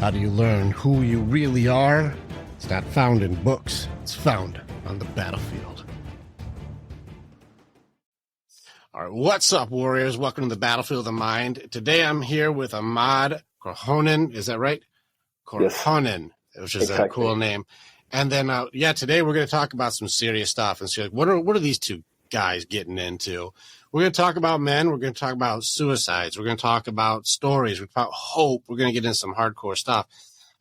How do you learn who you really are? It's not found in books. It's found on the battlefield. All right, what's up, warriors? Welcome to the Battlefield of the Mind. Today I'm here with Aamod Korhonen. Is that right? Korhonen, yes. Which is exactly. A cool name. And then, today we're going to talk about some serious stuff and see what are these two guys getting into. We're going to talk about men. We're going to talk about suicides. We're going to talk about stories. We're going to talk about hope. We're going to get into some hardcore stuff.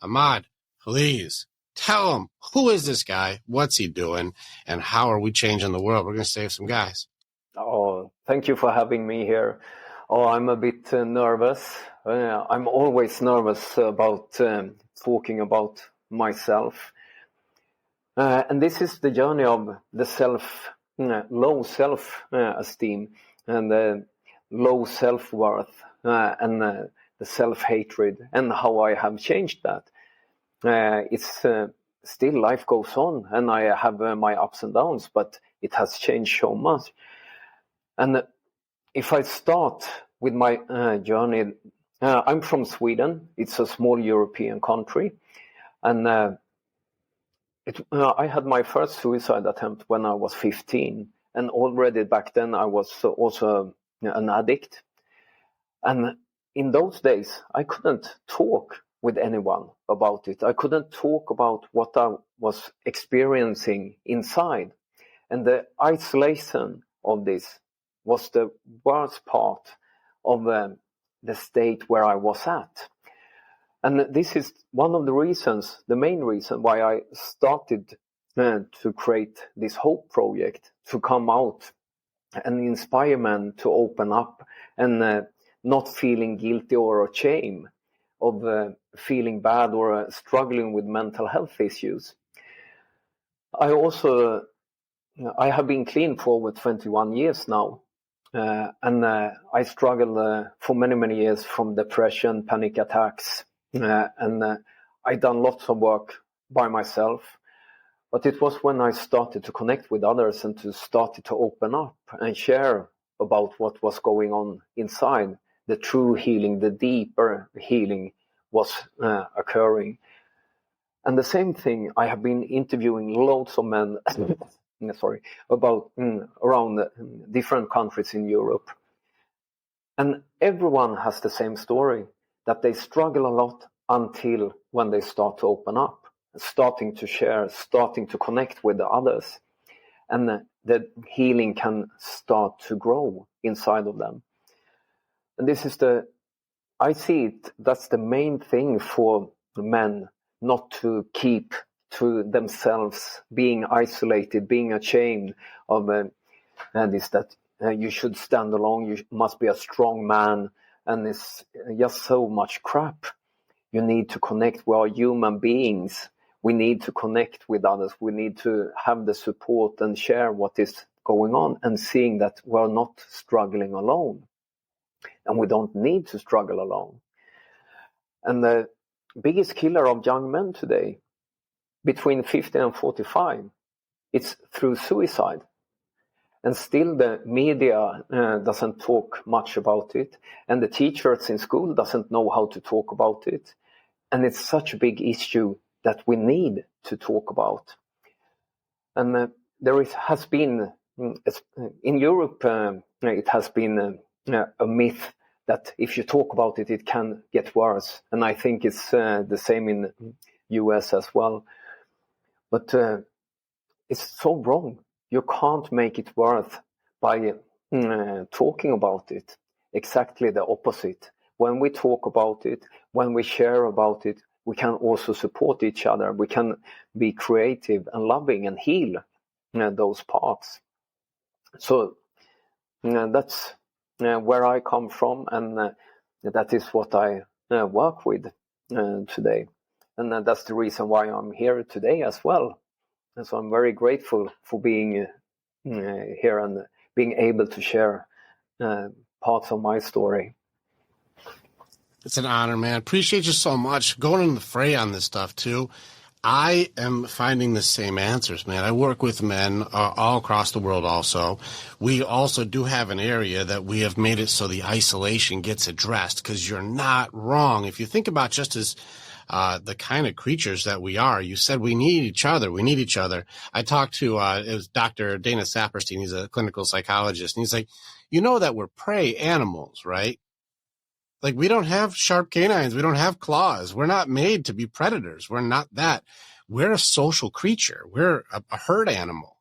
Aamod, please tell them, who is this guy? What's he doing? And how are we changing the world? We're going to save some guys. Oh, thank you for having me here. Oh, I'm a bit nervous. I'm always nervous about talking about myself. And this is the journey of the low self-esteem and low self-worth and the self-hatred and how I have changed that. It's still life goes on and I have my ups and downs, but it has changed so much. And if I start with my journey, I'm from Sweden. It's a small European country. And I had my first suicide attempt when I was 15. And already back then I was also an addict. And in those days, I couldn't talk with anyone about it. I couldn't talk about what I was experiencing inside. And the isolation of this was the worst part of the state where I was at. And this is one of the reasons, the main reason why I started to create this Hope project, to come out and inspire men to open up and not feeling guilty or ashamed of feeling bad or struggling with mental health issues. I have been clean for over 21 years now. And I struggled for many years from depression, panic attacks, and I done lots of work by myself. But it was when I started to connect with others and started to open up and share about what was going on inside, the true healing, the deeper healing was occurring. And the same thing, I have been interviewing loads of men about around different countries in Europe. And everyone has the same story, that they struggle a lot until when they start to open up, starting to share, starting to connect with the others. And the healing can start to grow inside of them. And this is I see it, that's the main thing for men, not to keep to themselves, being isolated, being ashamed of this, that you should stand alone, you must be a strong man, and it's just so much crap. You need to connect. We are human beings. We need to connect with others. We need to have the support and share what is going on, and seeing that we're not struggling alone. And we don't need to struggle alone. And the biggest killer of young men today, between 50 and 45, it's through suicide. And still the media doesn't talk much about it. And the teachers in school doesn't know how to talk about it. And it's such a big issue that we need to talk about. And has been, in Europe, it has been a myth that if you talk about it, it can get worse. And I think it's the same in US as well. But it's so wrong. You can't make it worse by talking about it. Exactly the opposite. When we talk about it, when we share about it, we can also support each other. We can be creative and loving and heal those parts. So that's where I come from, and that is what I work with today. And that's the reason why I'm here today as well. And so I'm very grateful for being here and being able to share parts of my story. It's an honor, man. Appreciate you so much going in the fray on this stuff too. I am finding the same answers, man. I work with men all across the world also. We also do have an area that we have made it so the isolation gets addressed, because you're not wrong. If you think about just as the kind of creatures that we are, you said we need each other. We need each other. I talked to it was Dr. Dana Saperstein. He's a clinical psychologist. And he's like, you know that we're prey animals, right? Like, we don't have sharp canines. We don't have claws. We're not made to be predators. We're not that. We're a social creature. We're a herd animal.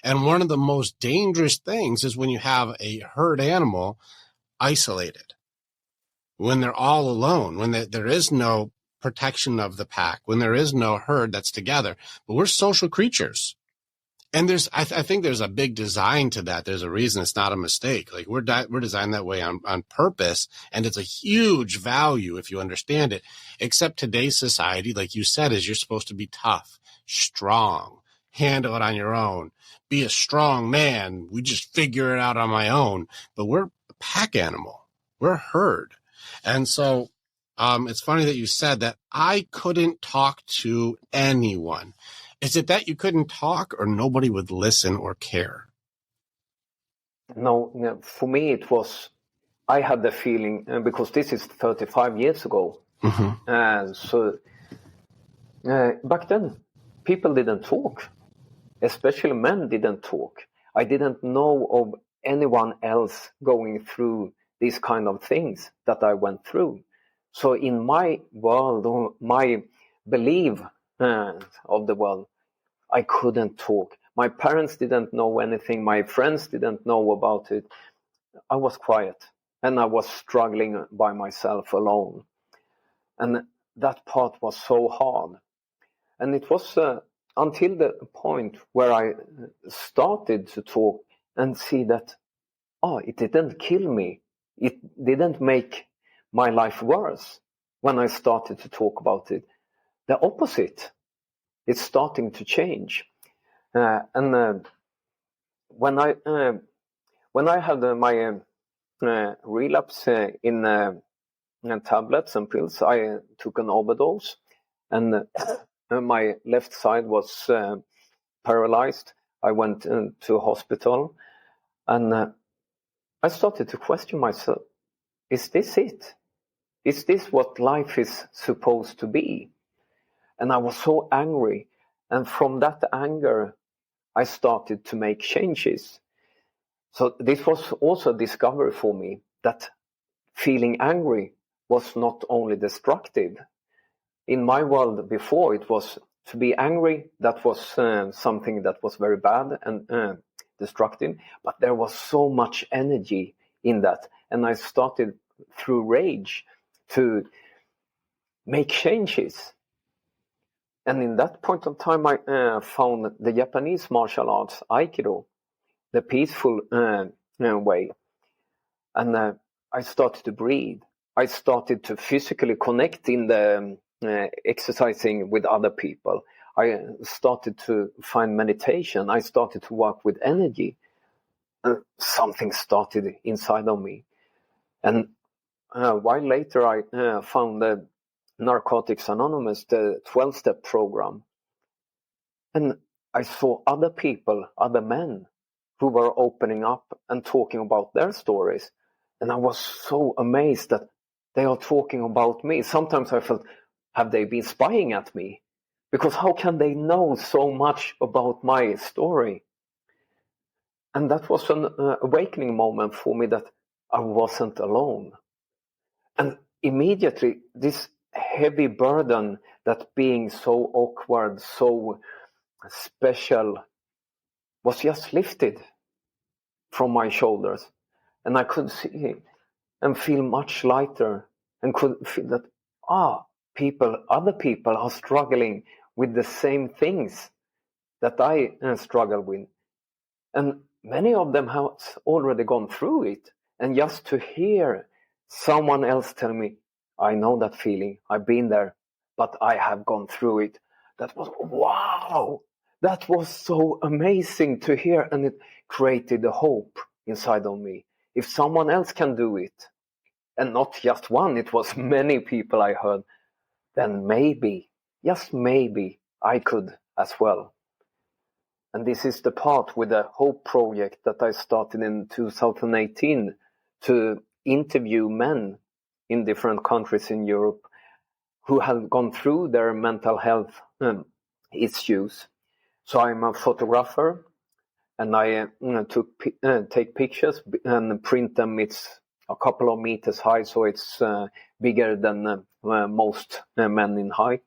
And one of the most dangerous things is when you have a herd animal isolated, when they're all alone, when there is no protection of the pack, when there is no herd that's together. But we're social creatures. And I think there's a big design to that. There's a reason it's not a mistake. Like, we're designed that way on purpose, and it's a huge value if you understand it. Except today's society, like you said, is you're supposed to be tough, strong, handle it on your own, be a strong man. We just figure it out on my own. But we're a pack animal. We're a herd. And so it's funny that you said that. I couldn't talk to anyone. Is it that you couldn't talk, or nobody would listen or care? No, for me it was, I had the feeling, because this is 35 years ago. Mm-hmm. So back then, people didn't talk. Especially men didn't talk. I didn't know of anyone else going through these kind of things that I went through. So in my world, or my belief of the world, I couldn't talk. My parents didn't know anything. My friends didn't know about it. I was quiet, and I was struggling by myself alone. And that part was so hard. And it was until the point where I started to talk and see that, it didn't kill me. It didn't make my life worse when I started to talk about it. The opposite. It's starting to change. And when I had my relapse in tablets and pills, I took an overdose, and my left side was paralyzed. I went to hospital, and I started to question myself. Is this it? Is this what life is supposed to be? And I was so angry. And from that anger, I started to make changes. So this was also a discovery for me, that feeling angry was not only destructive. In my world before, it was to be angry, that was something that was very bad and destructive. But there was so much energy in that. And I started through rage to make changes. And in that point of time, I found the Japanese martial arts, Aikido, the peaceful way. And I started to breathe. I started to physically connect in the exercising with other people. I started to find meditation. I started to work with energy. Something started inside of me. And a while later, I found the Narcotics Anonymous, the 12-step program. And I saw other people, other men, who were opening up and talking about their stories. And I was so amazed that they are talking about me. Sometimes I felt, have they been spying at me? Because how can they know so much about my story? And that was an awakening moment for me, that I wasn't alone. And immediately, this heavy burden, that being so awkward, so special, was just lifted from my shoulders. And I could see and feel much lighter, and could feel that, other people are struggling with the same things that I struggle with. And many of them have already gone through it. And just to hear someone else tell me, I know that feeling, I've been there, but I have gone through it. That was, wow! That was so amazing to hear, and it created a hope inside of me. If someone else can do it, and not just one, it was many people I heard, then maybe, just maybe, I could as well. And this is the part with the Hope Project that I started in 2018 to interview men in different countries in Europe who have gone through their mental health issues. So I'm a photographer, and I take pictures and print them. It's a couple of meters high, so it's bigger than most men in height.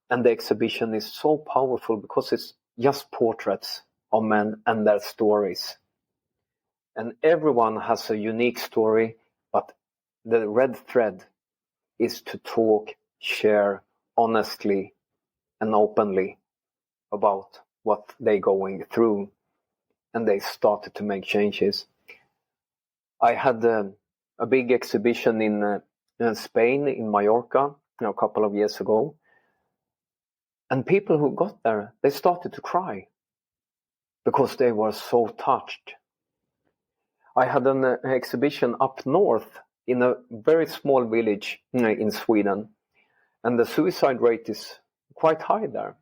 And the exhibition is so powerful because it's just portraits of men and their stories. And everyone has a unique story, but the red thread is to talk, share honestly and openly about what they're going through. And they started to make changes. I had a big exhibition in Spain, in Mallorca, a couple of years ago. And people who got there, they started to cry because they were so touched. I had an exhibition up north in a very small village in Sweden, and the suicide rate is quite high there.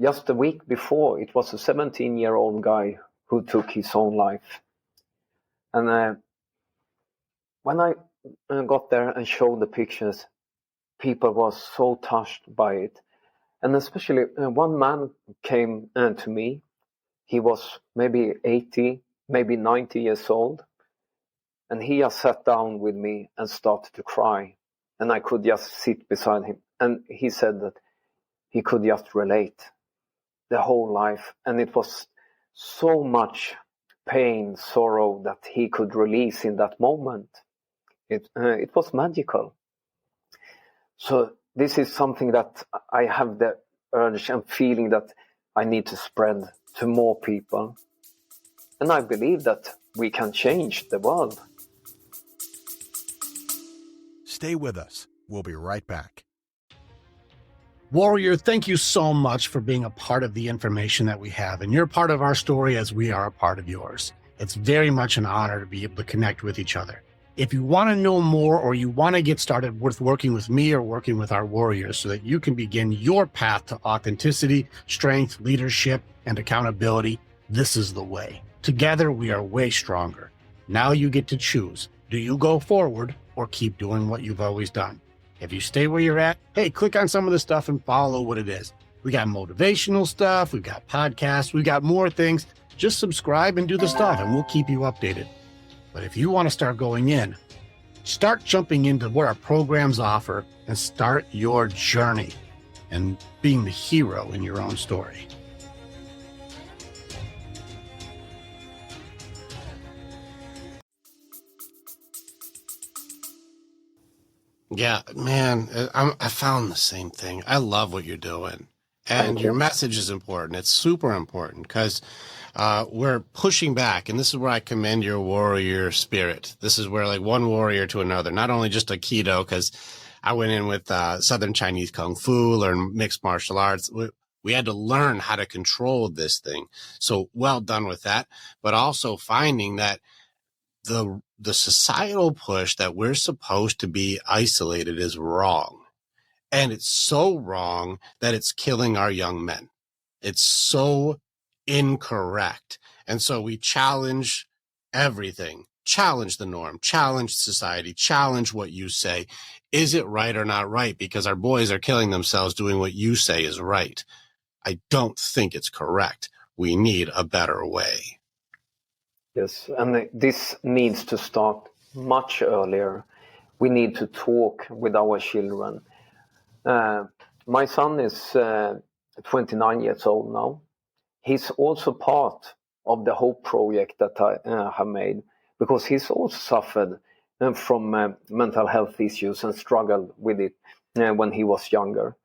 Just a week before, it was a 17-year-old guy who took his own life. And when I got there and showed the pictures, people were so touched by it. And especially one man came to me. He was maybe 80, maybe 90 years old. And he just sat down with me and started to cry. And I could just sit beside him. And he said that he could just relate the whole life. And it was so much pain, sorrow that he could release in that moment. It was magical. So this is something that I have the urge and feeling that I need to spread to more people. And I believe that we can change the world. Stay with us. We'll be right back. Warrior, thank you so much for being a part of the information that we have. And you're part of our story as we are a part of yours. It's very much an honor to be able to connect with each other. If you want to know more or you want to get started with working with me or working with our warriors so that you can begin your path to authenticity, strength, leadership, and accountability, this is the way. Together, we are way stronger. Now you get to choose. Do you go forward or keep doing what you've always done? If you stay where you're at, hey, click on some of the stuff and follow what it is. We got motivational stuff. We've got podcasts. We got more things. Just subscribe and do the stuff and we'll keep you updated. But if you want to start going in, start jumping into what our programs offer and start your journey and being the hero in your own story. Yeah, man, I found the same thing. I love what you're doing. And your message is important. It's super important because we're pushing back. And this is where I commend your warrior spirit. This is where like one warrior to another, not only just Aikido, because I went in with Southern Chinese Kung Fu, learned mixed martial arts. We had to learn how to control this thing. So well done with that. But also finding that the societal push that we're supposed to be isolated is wrong. And it's so wrong that it's killing our young men. It's so incorrect. And so we challenge everything, challenge the norm, challenge society, challenge what you say. Is it right or not right? Because our boys are killing themselves doing what you say is right. I don't think it's correct. We need a better way. Yes, and this needs to start much earlier. We need to talk with our children. My son is 29 years old now. He's also part of the Hope Project that I have made because he's also suffered from mental health issues and struggled with it when he was younger.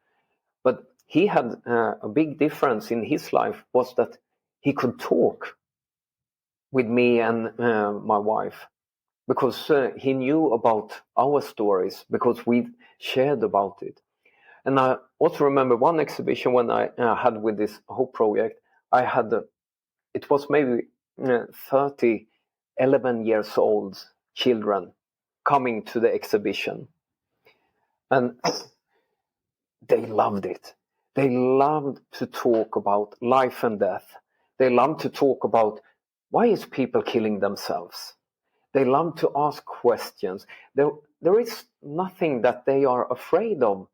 But he had a big difference in his life was that he could talk with me and my wife because he knew about our stories because we shared about it. And I also remember one exhibition when I had with this Hope Project, I had, it was maybe 30 11 years old children coming to the exhibition. And they loved it. They love to talk about life and death. They love to talk about why is people killing themselves. They love to ask questions. There is nothing that they are afraid of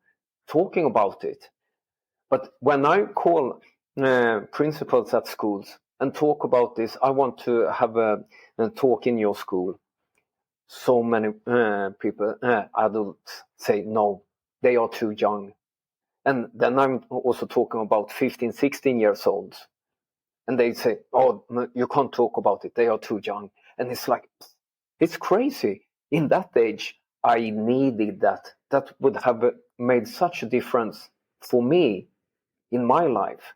talking about it. But when I call principals at schools and talk about this, I want to have a talk in your school. So many people, adults, say no, they are too young. And then I'm also talking about 15, 16 years old. And they say, oh, you can't talk about it. They are too young. And it's like, it's crazy. In that age, I needed that. That would have made such a difference for me in my life.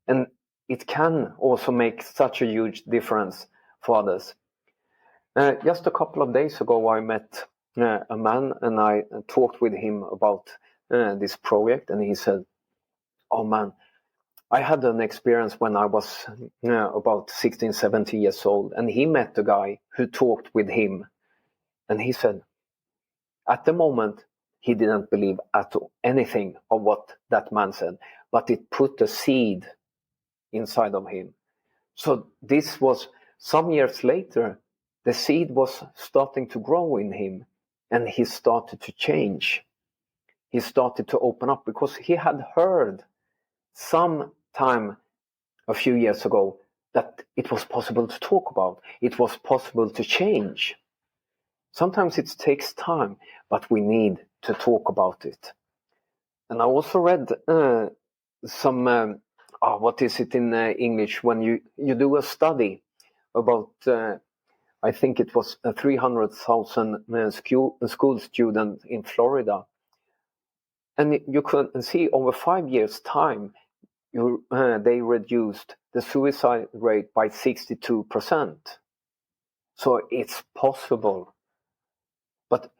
And it can also make such a huge difference for others. Just a couple of days ago, I met a man and I talked with him about this project. And he said, oh man, I had an experience when I was about 16, 17 years old. And he met a guy who talked with him. And he said, at the moment, he didn't believe at all anything of what that man said, but it put a seed inside of him. So this was some years later, the seed was starting to grow in him and he started to change. He started to open up because he had heard some time a few years ago that it was possible to talk about. It was possible to change. Sometimes it takes time, but we need to talk about it. And I also read some, what is it in English, when you do a study about, I think it was 300,000 school students in Florida. And you can see over 5 years' time, they reduced the suicide rate by 62%. So it's possible. But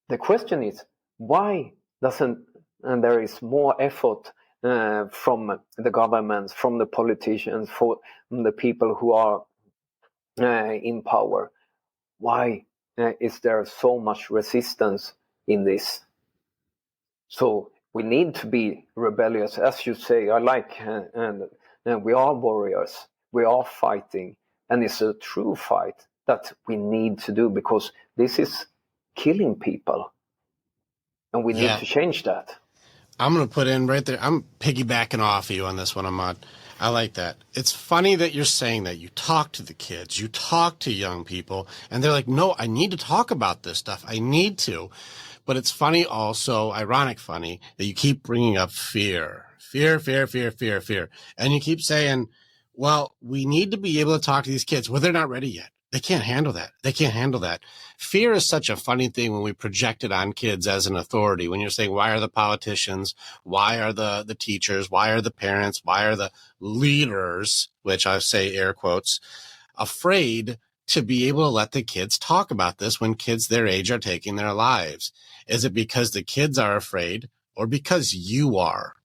the question is, why doesn't and there is more effort from the governments, from the politicians, from the people who are in power? Why is there so much resistance in this? So we need to be rebellious, as you say. I like, and we are warriors. We are fighting, and it's a true fight that we need to do because this is killing people, and we need to change that. I'm going to put in right there. I'm piggybacking off of you on this one, Aamod. I like that. It's funny that you're saying that. You talk to the kids, you talk to young people, and they're like, no, I need to talk about this stuff. I need to. But it's funny also, ironic funny, that you keep bringing up fear. Fear. And you keep saying, well, we need to be able to talk to these kids. Well, they're not ready yet. They can't handle that. Fear is such a funny thing when we project it on kids as an authority. When you're saying, why are the politicians, why are the teachers, why are the parents, why are the leaders, which I say air quotes, afraid to be able to let the kids talk about this when kids their age are taking their lives? Is it because the kids are afraid or because you are?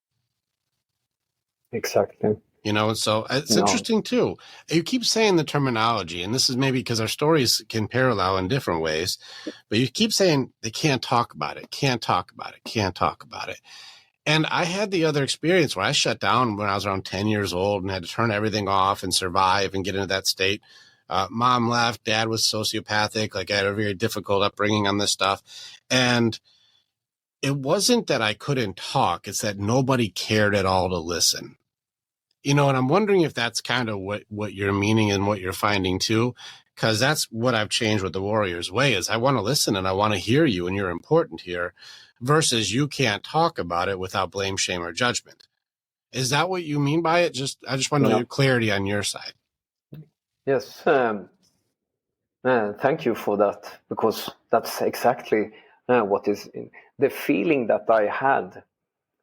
Exactly. You know, so it's interesting too. You keep saying the terminology, and this is maybe because our stories can parallel in different ways, but you keep saying they can't talk about it. And I had the other experience where I shut down when I was around 10 years old and had to turn everything off and survive and get into that state. Mom left, dad was sociopathic. Like I had a very difficult upbringing on this stuff. And it wasn't that I couldn't talk. It's that nobody cared at all to listen. You know, and I'm wondering if that's kind of what you're meaning and what you're finding too, because that's what I've changed with the Warriors Way is I want to listen and I want to hear you and you're important here versus you can't talk about it without blame, shame, or judgment. Is that what you mean by it? I just want to know your clarity on your side. Yes. Thank you for that, because that's exactly what is the feeling that I had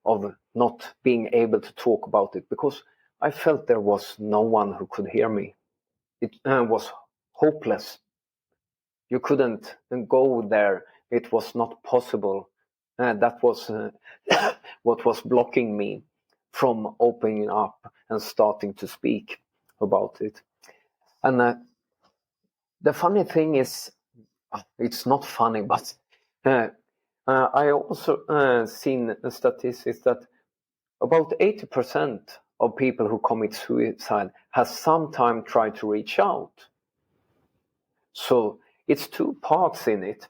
of not being able to talk about it, because I felt there was no one who could hear me. It was hopeless. You couldn't go there. It was not possible. That was what was blocking me from opening up and starting to speak about it. And the funny thing is, it's not funny, but I also seen statistics that about 80% of people who commit suicide has sometime tried to reach out. So it's two parts in it.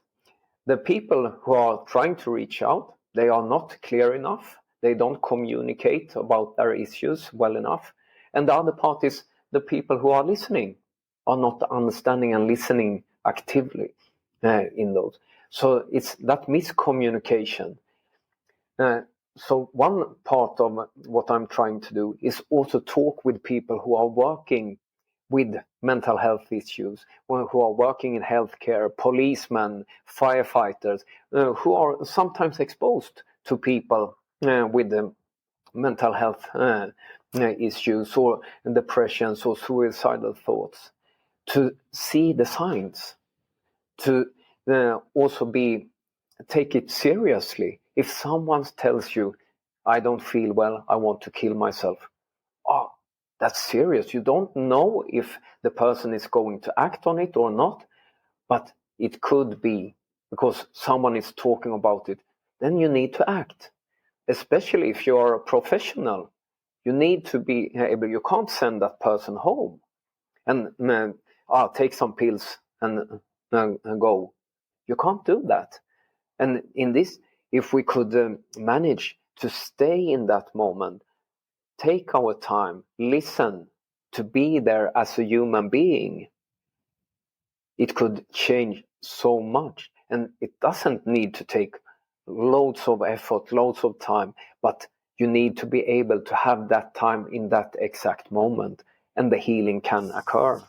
The people who are trying to reach out, they are not clear enough. They don't communicate about their issues well enough. And the other part is the people who are listening are not understanding and listening actively in those. So it's that miscommunication. So one part of what I'm trying to do is also talk with people who are working with mental health issues, who are working in healthcare, policemen, firefighters, who are sometimes exposed to people with mental health issues or depressions or suicidal thoughts, to see the signs, to also take it seriously. If someone tells you, I don't feel well, I want to kill myself, oh, that's serious. You don't know if the person is going to act on it or not, but it could be because someone is talking about it. Then you need to act, especially if you are a professional. You need to be able, you can't send that person home and take some pills and go. You can't do that. And in this, if we could manage to stay in that moment, take our time, listen, to be there as a human being, it could change so much. And it doesn't need to take loads of effort, loads of time, but you need to be able to have that time in that exact moment, and the healing can occur.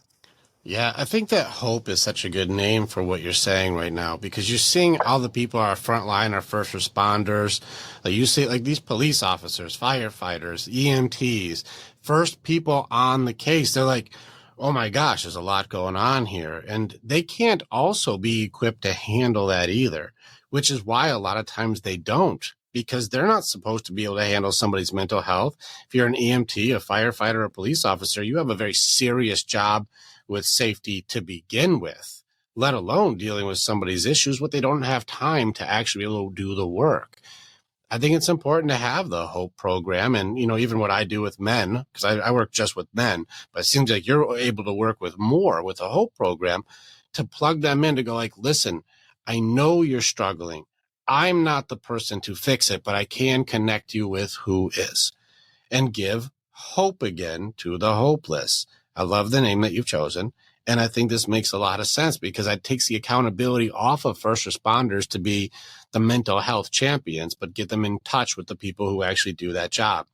Yeah, I think that hope is such a good name for what you're saying right now, because you're seeing all the people our front line, our first responders, like you see, like these police officers, firefighters, EMTs, first people on the case. They're like, oh my gosh, there's a lot going on here. And they can't also be equipped to handle that either, which is why a lot of times they don't, because they're not supposed to be able to handle somebody's mental health. If you're an EMT, a firefighter, a police officer, you have a very serious job with safety to begin with, let alone dealing with somebody's issues, what they don't have time to actually be able to do the work. I think it's important to have the HOPE program. And, you know, even what I do with men, because I work just with men, but it seems like you're able to work with more with the HOPE program to plug them in to go like, listen, I know you're struggling. I'm not the person to fix it, but I can connect you with who is, and give hope again to the hopeless. I love the name that you've chosen. And I think this makes a lot of sense because it takes the accountability off of first responders to be the mental health champions, but get them in touch with the people who actually do that job.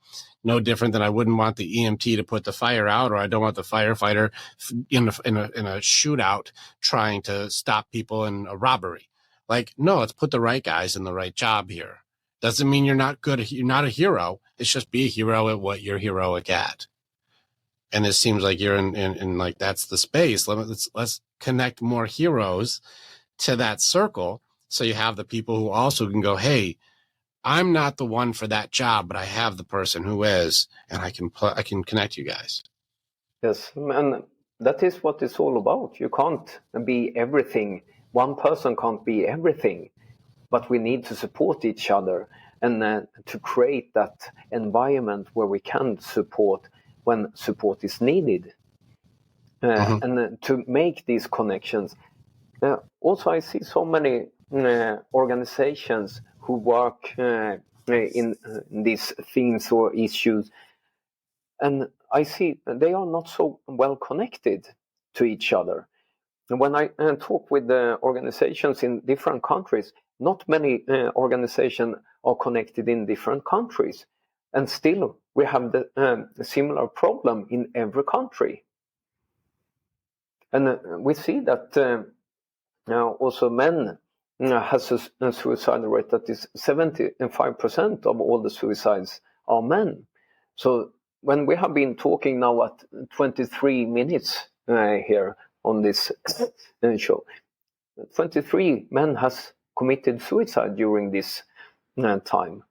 No different than I wouldn't want the EMT to put the fire out, or I don't want the firefighter in a shootout trying to stop people in a robbery. Like, no, let's put the right guys in the right job here. Doesn't mean you're not good. You're not a hero. It's just be a hero at what you're heroic at. And it seems like you're in like, that's the space. Let's connect more heroes to that circle. So you have the people who also can go, hey, I'm not the one for that job, but I have the person who is, and I can connect you guys. Yes. And that is what it's all about. You can't be everything. One person can't be everything, but we need to support each other and to create that environment where we can support when support is needed, and to make these connections. Also, I see so many organizations who work in these themes or issues, and I see they are not so well connected to each other. And when I talk with the organizations in different countries, not many organizations are connected in different countries. And still, we have the similar problem in every country. And we see that also men has a suicide rate that is 75% of all the suicides are men. So when we have been talking now at 23 minutes here on this show, 23 men has committed suicide during this time.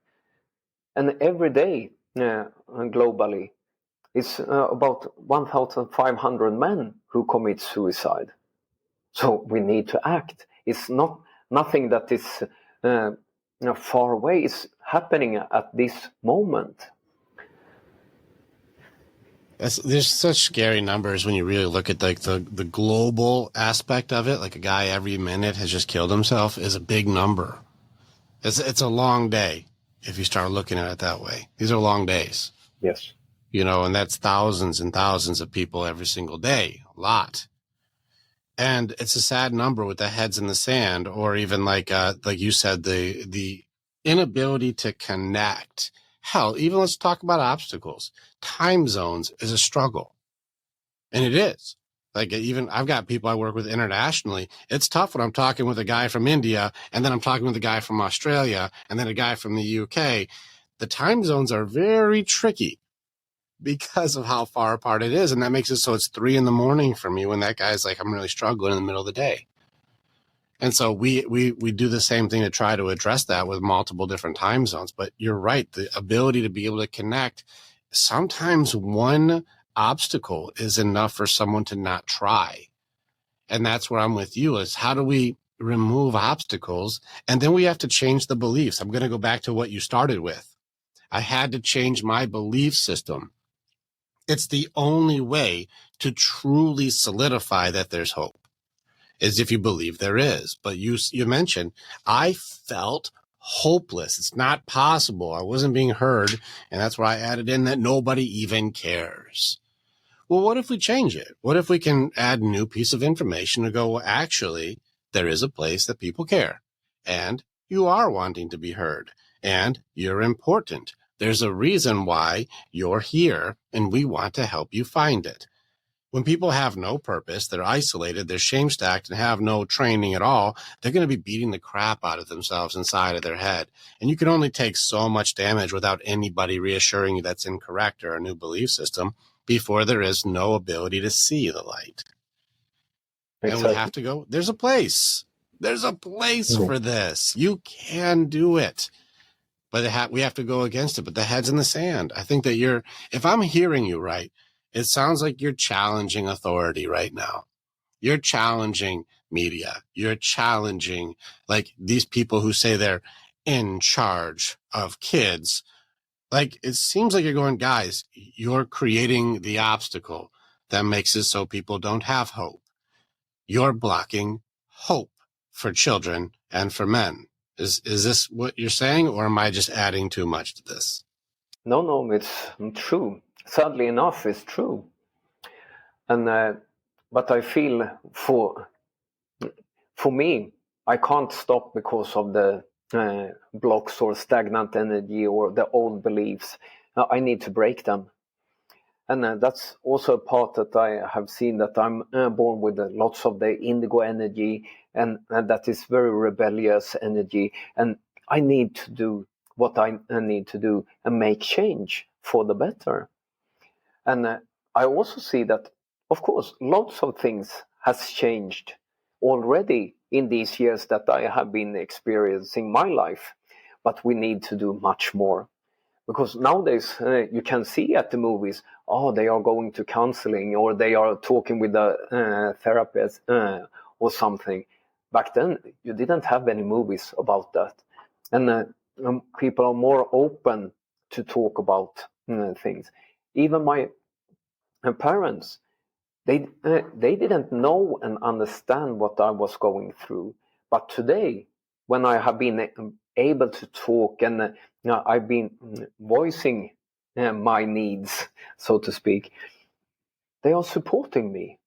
And every day globally, it's about 1,500 men who commit suicide. So we need to act. It's nothing that is far away. It's happening at this moment. There's such scary numbers when you really look at like the global aspect of it. Like a guy every minute has just killed himself is a big number. It's a long day if you start looking at it that way. These are long days. Yes. And that's thousands and thousands of people every single day. A lot. And it's a sad number with the heads in the sand, or even like you said, the inability to connect. Hell, even let's talk about obstacles. Time zones is a struggle. And it is. Like even I've got people I work with internationally. It's tough when I'm talking with a guy from India and then I'm talking with a guy from Australia and then a guy from the UK. The time zones are very tricky because of how far apart it is. And that makes it so it's 3 a.m. for me when that guy's like, I'm really struggling in the middle of the day. And so we do the same thing to try to address that with multiple different time zones. But you're right. The ability to be able to connect, sometimes one obstacle is enough for someone to not try. And that's where I'm with you, is how do we remove obstacles? And then we have to change the beliefs. I'm going to go back to what you started with. I had to change my belief system. It's the only way to truly solidify that there's hope, is if you believe there is. But you mentioned, I felt hopeless. It's not possible. I wasn't being heard. And that's why I added in that nobody even cares. Well, what if we change it? What if we can add a new piece of information to go, well, actually, there is a place that people care, and you are wanting to be heard, and you're important. There's a reason why you're here, and we want to help you find it. When people have no purpose, they're isolated, they're shame-stacked, and have no training at all, they're going to be beating the crap out of themselves inside of their head. And you can only take so much damage without anybody reassuring you that's incorrect or a new belief system before there is no ability to see the light. Exactly. And we have to go, there's a place. There's a place for this. You can do it. But we have to go against it. But the head's in the sand. I think that if I'm hearing you right, it sounds like you're challenging authority right now. You're challenging media. You're challenging like these people who say they're in charge of kids. Like, it seems like you're going, guys, you're creating the obstacle that makes it so people don't have hope. You're blocking hope for children and for men. Is this what you're saying, or am I just adding too much to this? No, it's true. Sadly enough, it's true. And but I feel for me, I can't stop because of the blocks or stagnant energy or the old beliefs. I need to break them. And that's also a part that I have seen, that I'm born with lots of the indigo energy, and that is very rebellious energy. And I need to do what I need to do and make change for the better. And I also see that, of course, lots of things has changed already in these years that I have been experiencing my life. But we need to do much more. Because nowadays you can see at the movies, they are going to counseling, or they are talking with a therapist or something. Back then, you didn't have any movies about that. And people are more open to talk about things. Even my parents, they didn't know and understand what I was going through. But today, when I have been able to talk, and I've been voicing my needs, so to speak, they are supporting me.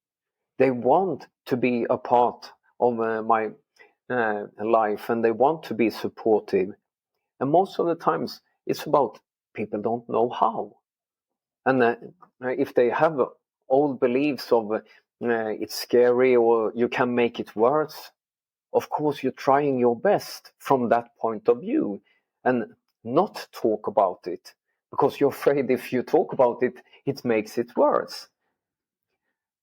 They want to be a part of my life, and they want to be supportive. And most of the times, it's about people don't know how. And if they have old beliefs of it's scary or you can make it worse, of course you're trying your best from that point of view and not talk about it, because you're afraid if you talk about it, it makes it worse.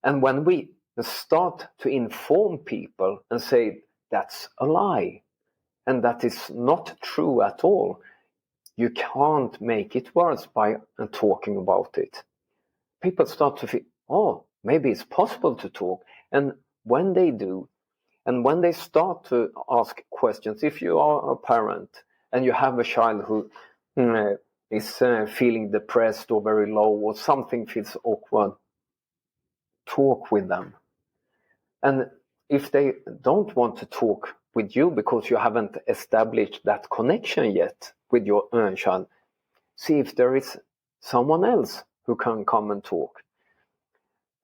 And when we start to inform people and say that's a lie and that is not true at all, you can't make it worse by talking about it. People start to feel, maybe it's possible to talk. And when they do, and when they start to ask questions, if you are a parent and you have a child who is feeling depressed or very low, or something feels awkward, talk with them. And if they don't want to talk with you because you haven't established that connection yet with your child, see if there is someone else who can come and talk.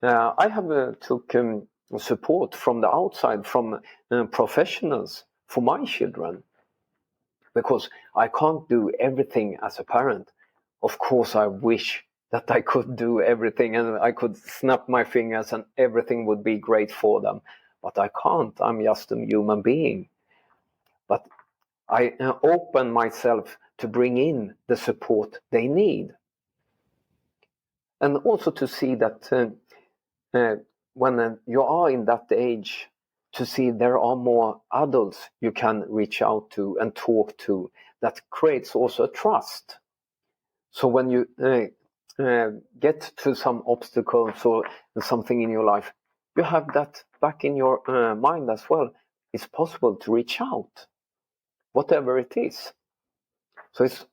I have took support from the outside, from professionals for my children, because I can't do everything as a parent. Of course, I wish that I could do everything and I could snap my fingers and everything would be great for them. But I can't. I'm just a human being. But I open myself to bring in the support they need. And also to see that when you are in that age, to see there are more adults you can reach out to and talk to, that creates also a trust. So when you get to some obstacles or something in your life, you have that back in your mind as well. It's possible to reach out, whatever it is. So it's,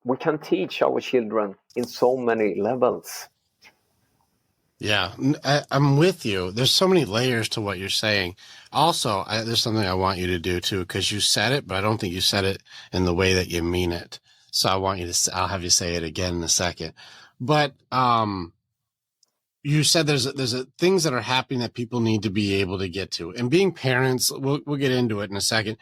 we can teach our children in so many levels. Yeah, I'm with you. There's so many layers to what you're saying. Also, there's something I want you to do too, because you said it, but I don't think you said it in the way that you mean it. So I'll have you say it again in a second. But you said there's things that are happening that people need to be able to get to. And being parents, we'll get into it in a second.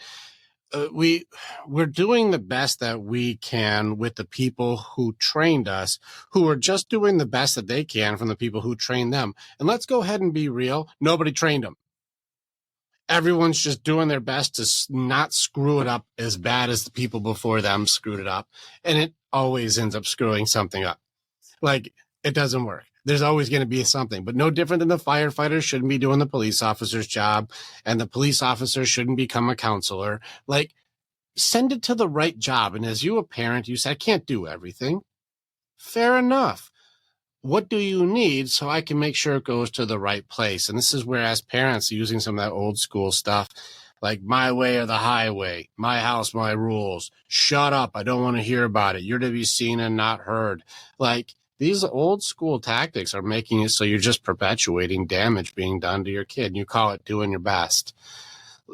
We're doing the best that we can with the people who trained us, who are just doing the best that they can from the people who trained them. And let's go ahead and be real. Nobody trained them. Everyone's just doing their best to not screw it up as bad as the people before them screwed it up. And it always ends up screwing something up. Like, it doesn't work. There's always going to be something, but no different than the firefighters shouldn't be doing the police officer's job, and the police officer shouldn't become a counselor. Like, send it to the right job. And as you, a parent, you said, I can't do everything. Fair enough. What do you need so I can make sure it goes to the right place? And this is where, as parents, using some of that old school stuff, like my way or the highway, my house, my rules, shut up, I don't want to hear about it, you're to be seen and not heard. Like, these old school tactics are making it so you're just perpetuating damage being done to your kid. And you call it doing your best.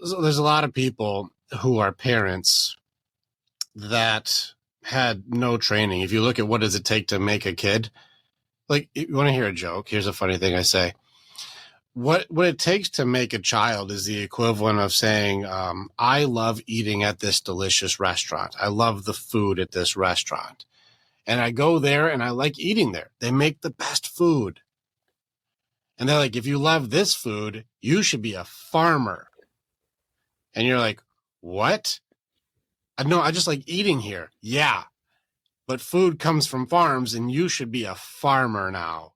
So there's a lot of people who are parents that had no training. If you look at what does it take to make a kid, like, you want to hear a joke? Here's a funny thing I say. What it takes to make a child is the equivalent of saying, I love eating at this delicious restaurant. I love the food at this restaurant. And I go there and I like eating there. They make the best food. And they're like, if you love this food, you should be a farmer. And you're like, what? No, I just like eating here. Yeah. But food comes from farms and you should be a farmer now.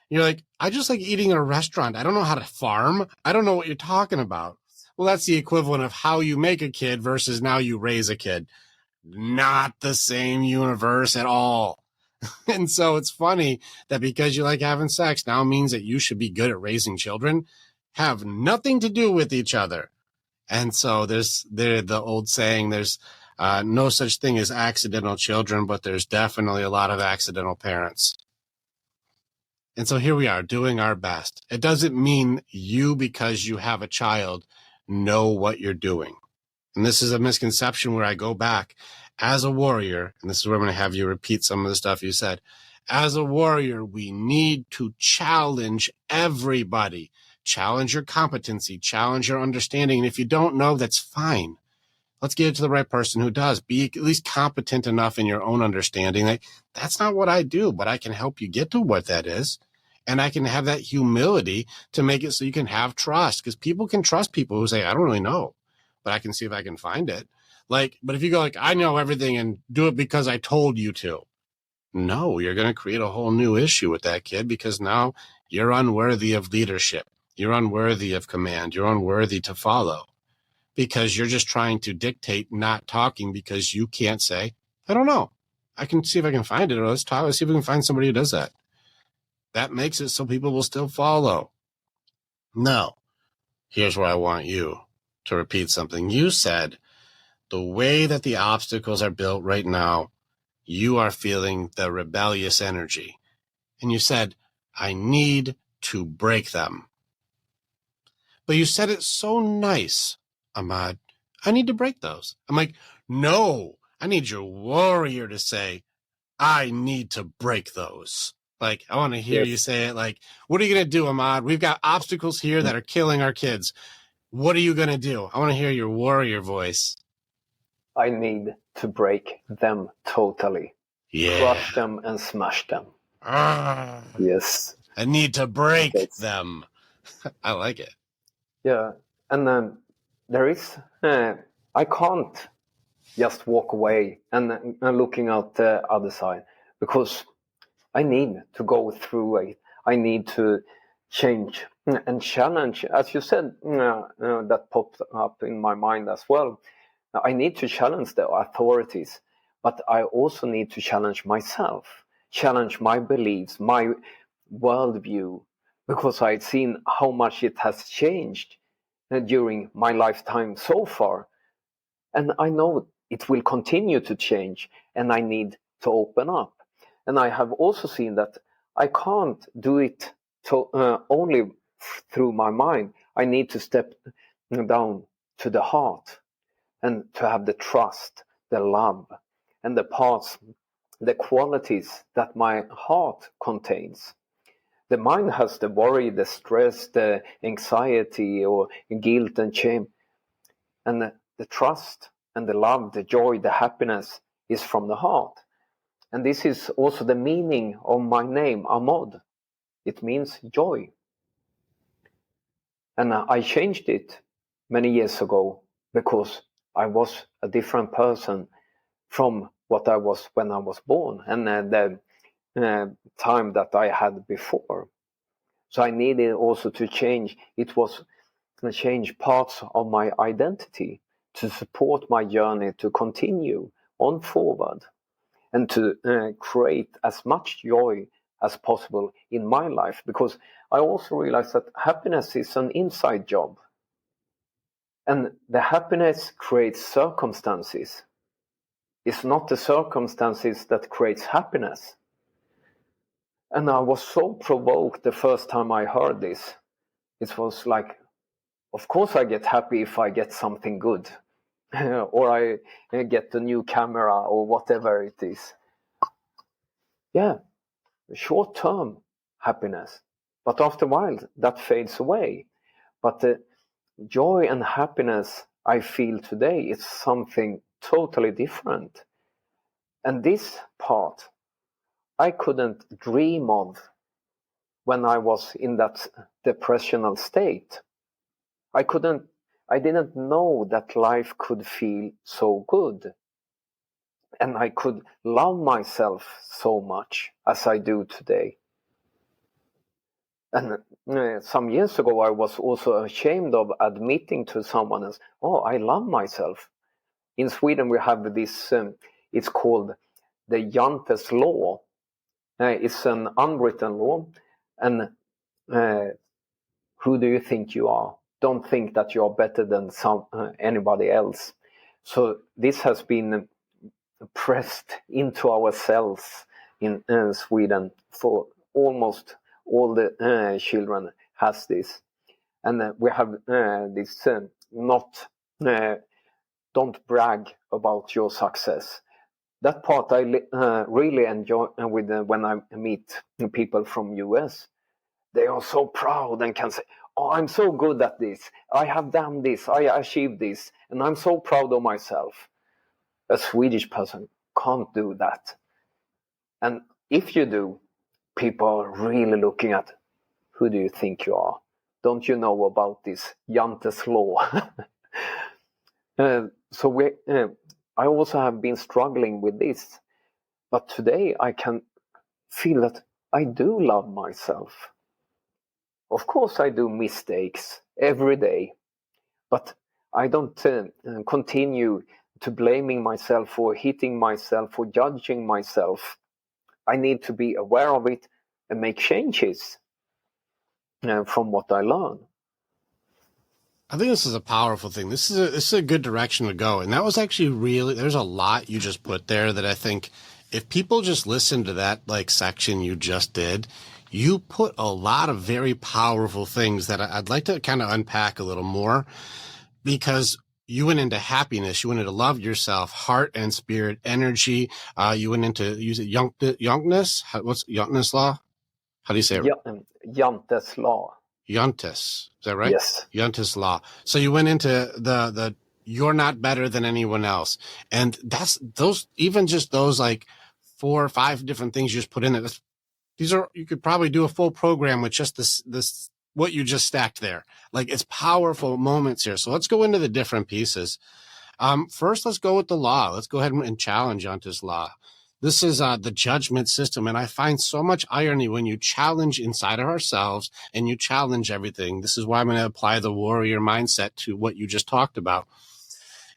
And you're like, I just like eating at a restaurant. I don't know how to farm. I don't know what you're talking about. Well, that's the equivalent of how you make a kid versus now you raise a kid. Not the same universe at all. And so it's funny that because you like having sex now means that you should be good at raising children, have nothing to do with each other. And so there's the old saying, there's no such thing as accidental children, but there's definitely a lot of accidental parents. And so here we are doing our best. It doesn't mean you, because you have a child, know what you're doing. And this is a misconception where I go back as a warrior, and this is where I'm going to have you repeat some of the stuff you said. As a warrior, we need to challenge everybody. Challenge your competency, challenge your understanding. And if you don't know, that's fine. Let's get it to the right person who does. Be at least competent enough in your own understanding that that's not what I do, but I can help you get to what that is. And I can have that humility to make it so you can have trust, because people can trust people who say, I don't really know, but I can see if I can find it. Like, but if you go like, I know everything and do it because I told you to. No, you're going to create a whole new issue with that kid, because now you're unworthy of leadership. You're unworthy of command. You're unworthy to follow, because you're just trying to dictate, not talking, because you can't say, I don't know. I can see if I can find it, or let's talk. Let's see if we can find somebody who does that. That makes it so people will still follow. No, here's where I want you to repeat something. You said the way that the obstacles are built right now you are feeling the rebellious energy. And you said, I need to break them. But you said it so nice, Aamod. I need to break those. I'm like, no, I need your warrior to say, I need to break those. Like, I want to hear you say it. Like, what are you going to do, Aamod? We've got obstacles here that are killing our kids. What are you going to do? I want to hear your warrior voice. I need to break them totally. Yeah. Crush them and smash them. Yes. I need to break them. I like it. Yeah. And there is, I can't just walk away and looking out the other side, because I need to go through it. I need to change and challenge. As you said, that popped up in my mind as well. I need to challenge the authorities, but I also need to challenge myself, challenge my beliefs, my worldview, because I've seen how much it has changed during my lifetime so far. And I know it will continue to change, and I need to open up. And I have also seen that I can't do it only through my mind. I need to step down to the heart and to have the trust, the love, and the parts, the qualities that my heart contains. The mind has the worry, the stress, the anxiety, or guilt and shame. And the trust and the love, the joy, the happiness is from the heart. And this is also the meaning of my name, Aamod. It means joy. And I changed it many years ago because I was a different person from what I was when I was born and the time that I had before. So I needed also to change. It was to change parts of my identity to support my journey to continue on forward and to create as much joy as possible in my life, because I also realized that happiness is an inside job, and the happiness creates circumstances. It's not the circumstances that creates happiness. And I was so provoked the first time I heard this. It was like, of course I get happy if I get something good or I get a new camera or whatever it is. Yeah, short-term happiness. But after a while, that fades away. But the joy and happiness I feel today is something totally different. And this part, I couldn't dream of when I was in that depressional state. I didn't know that life could feel so good. And I could love myself so much as I do today. And some years ago, I was also ashamed of admitting to someone else, oh, I love myself. In Sweden, we have this, it's called the Jantes Law. It's an unwritten law. And who do you think you are? Don't think that you are better than anybody else. So this has been pressed into our cells in Sweden for almost all the children has this. And we have this don't brag about your success. That part I really enjoy when I meet people from US. They are so proud and can say, oh, I'm so good at this. I have done this. I achieved this. And I'm so proud of myself. A Swedish person can't do that. And if you do, people are really looking at, who do you think you are? Don't you know about this Jantes Law? I also have been struggling with this. But today I can feel that I do love myself. Of course I do mistakes every day. But I don't continue to blaming myself for hitting myself, for judging myself. I need to be aware of it and make changes from what I learn. I think this is a powerful thing. This is a good direction to go. And that was actually really, there's a lot you just put there that I think if people just listen to that section you just did, you put a lot of very powerful things that I'd like to kind of unpack a little more, because you went into happiness, you went into love yourself, heart and spirit, energy. You went into youngness. What's Jantes Law? How do you say it? Jantes Law. Jantes, is that right? Yes. Jantes Law. So you went into the you're not better than anyone else, and that's those, even just those 4 or 5 different things you just put in it. You could probably do a full program with just this what you just stacked there. It's powerful moments here. So let's go into the different pieces. First, let's go with the law. Let's go ahead and challenge Jantes Law. This is the judgment system, and I find so much irony when you challenge inside of ourselves and you challenge everything. This is why I'm going to apply the warrior mindset to what you just talked about.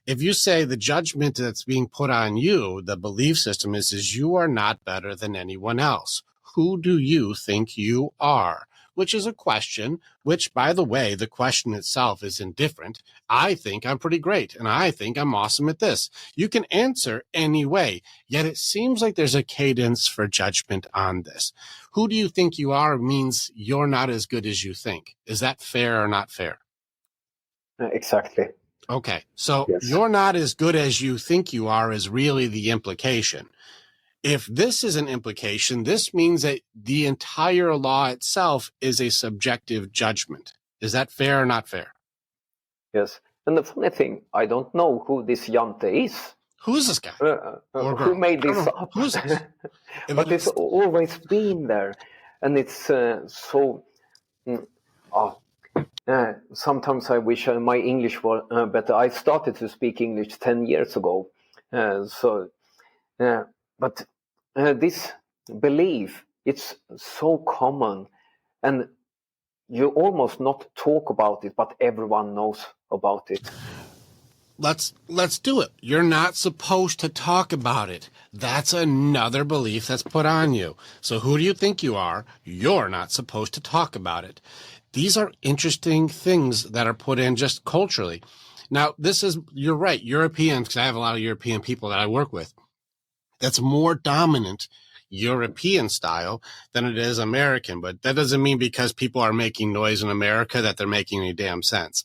If you say the judgment that's being put on you, the belief system is you are not better than anyone else. Who do you think you are? Which is a question, which, by the way, the question itself is indifferent. I think I'm pretty great, and I think I'm awesome at this. You can answer any way, yet it seems like there's a cadence for judgment on this. Who do you think you are means you're not as good as you think. Is that fair or not fair? Exactly. Okay, so yes. You're not as good as you think you are is really the implication. If this is an implication, this means that the entire law itself is a subjective judgment. Is that fair or not fair? Yes. And the funny thing, I don't know who this Jante is. Who's this guy? Who made this up? Who's this? But it's always been there. And it's sometimes I wish my English were better. I started to speak English 10 years ago. But this belief, it's so common, and you almost not talk about it, but everyone knows about it. Let's do it. You're not supposed to talk about it. That's another belief that's put on you. So who do you think you are? You're not supposed to talk about it. These are interesting things that are put in just culturally. Now, you're right, Europeans, because I have a lot of European people that I work with. That's more dominant European style than it is American. But that doesn't mean because people are making noise in America that they're making any damn sense.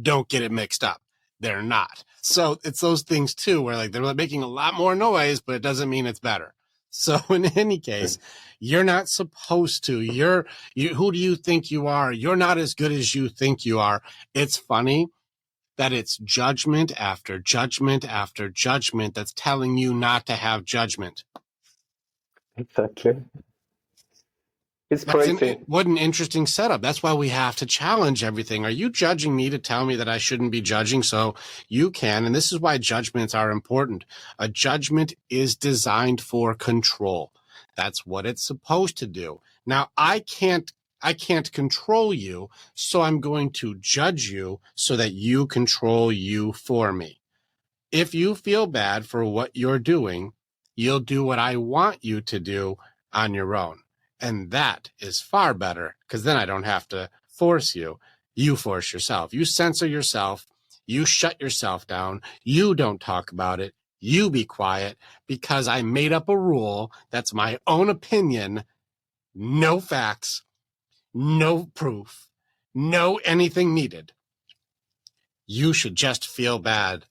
Don't get it mixed up. They're not. So it's those things too, where they're making a lot more noise, but it doesn't mean it's better. So in any case, you're not supposed to. Who do you think you are? You're not as good as you think you are. It's funny that it's judgment after judgment after judgment that's telling you not to have judgment. Exactly. It's crazy. What an interesting setup. That's why we have to challenge everything. Are you judging me to tell me that I shouldn't be judging? So you can, and this is why judgments are important. A judgment is designed for control. That's what it's supposed to do. Now, I can't control you, so I'm going to judge you so that you control you for me. If you feel bad for what you're doing, you'll do what I want you to do on your own. And that is far better, because then I don't have to force you. You force yourself. You censor yourself. You shut yourself down. You don't talk about it. You be quiet, because I made up a rule that's my own opinion, no facts, no proof, no anything needed. You should just feel bad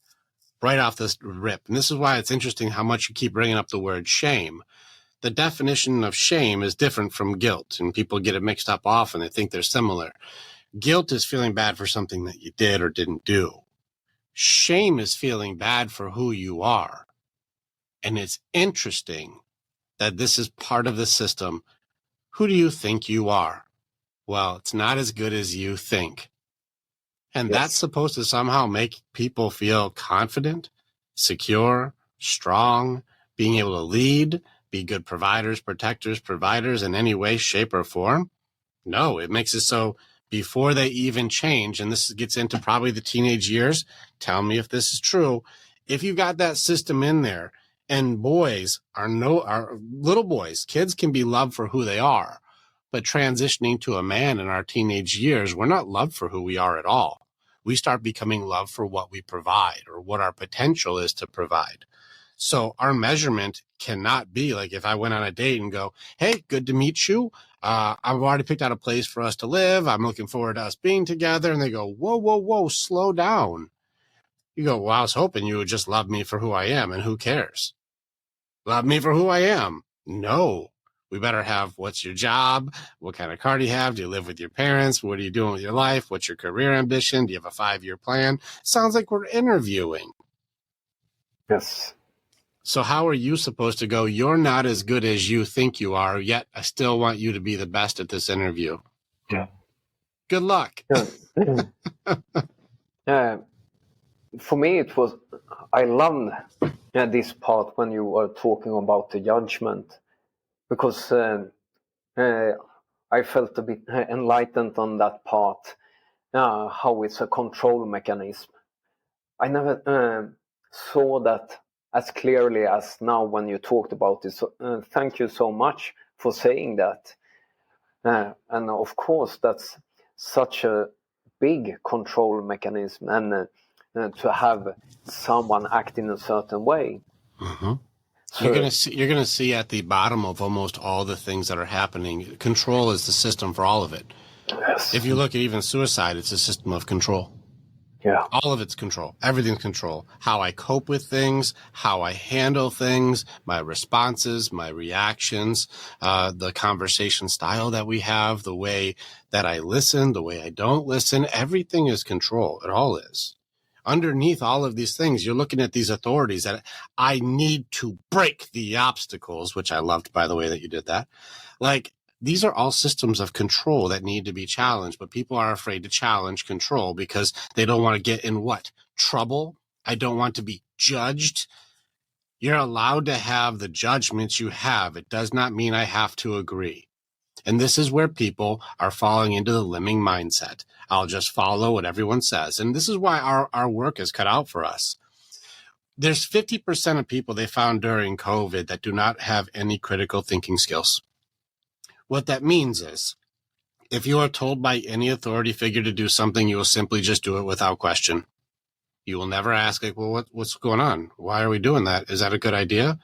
right off this rip. And this is why it's interesting how much you keep bringing up the word shame. The definition of shame is different from guilt, and people get it mixed up often. They think they're similar. Guilt is feeling bad for something that you did or didn't do. Shame is feeling bad for who you are. And it's interesting that this is part of the system. Who do you think you are? Well, it's not as good as you think. And That's supposed to somehow make people feel confident, secure, strong, being able to lead, be good providers, protectors, providers in any way, shape, or form. No, it makes it so before they even change, and this gets into probably the teenage years, tell me if this is true, if you've got that system in there, and boys are little boys, kids can be loved for who they are, but transitioning to a man in our teenage years, we're not loved for who we are at all. We start becoming loved for what we provide or what our potential is to provide. So our measurement cannot be like if I went on a date and go, hey, good to meet you. I've already picked out a place for us to live. I'm looking forward to us being together. And they go, whoa, slow down. You go, well, I was hoping you would just love me for who I am, and who cares? Love me for who I am. No. We better have, what's your job? What kind of car do you have? Do you live with your parents? What are you doing with your life? What's your career ambition? Do you have a 5-year plan? Sounds like we're interviewing. Yes. So how are you supposed to go, you're not as good as you think you are, yet I still want you to be the best at this interview? Yeah. Good luck. For me, I loved this part when you were talking about the judgment, because I felt a bit enlightened on that part, how it's a control mechanism. I never saw that as clearly as now when you talked about it. So, thank you so much for saying that. And of course, that's such a big control mechanism, and to have someone act in a certain way. Mm-hmm. So you're gonna see at the bottom of almost all the things that are happening, control is the system for all of it. Yes. If you look at even suicide, it's a system of control. Yeah. All of it's control. Everything's control. How I cope with things, how I handle things, my responses, my reactions, the conversation style that we have, the way that I listen, the way I don't listen, everything is control. It all is. Underneath all of these things, you're looking at these authorities that I need to break the obstacles, which I loved, by the way, that you did that. Like, these are all systems of control that need to be challenged, but people are afraid to challenge control because they don't want to get in what? Trouble? I don't want to be judged. You're allowed to have the judgments you have. It does not mean I have to agree. And this is where people are falling into the lemming mindset. I'll just follow what everyone says. And this is why our work is cut out for us. There's 50% of people they found during COVID that do not have any critical thinking skills. What that means is, if you are told by any authority figure to do something, you will simply just do it without question. You will never ask, like, well, what's going on? Why are we doing that? Is that a good idea?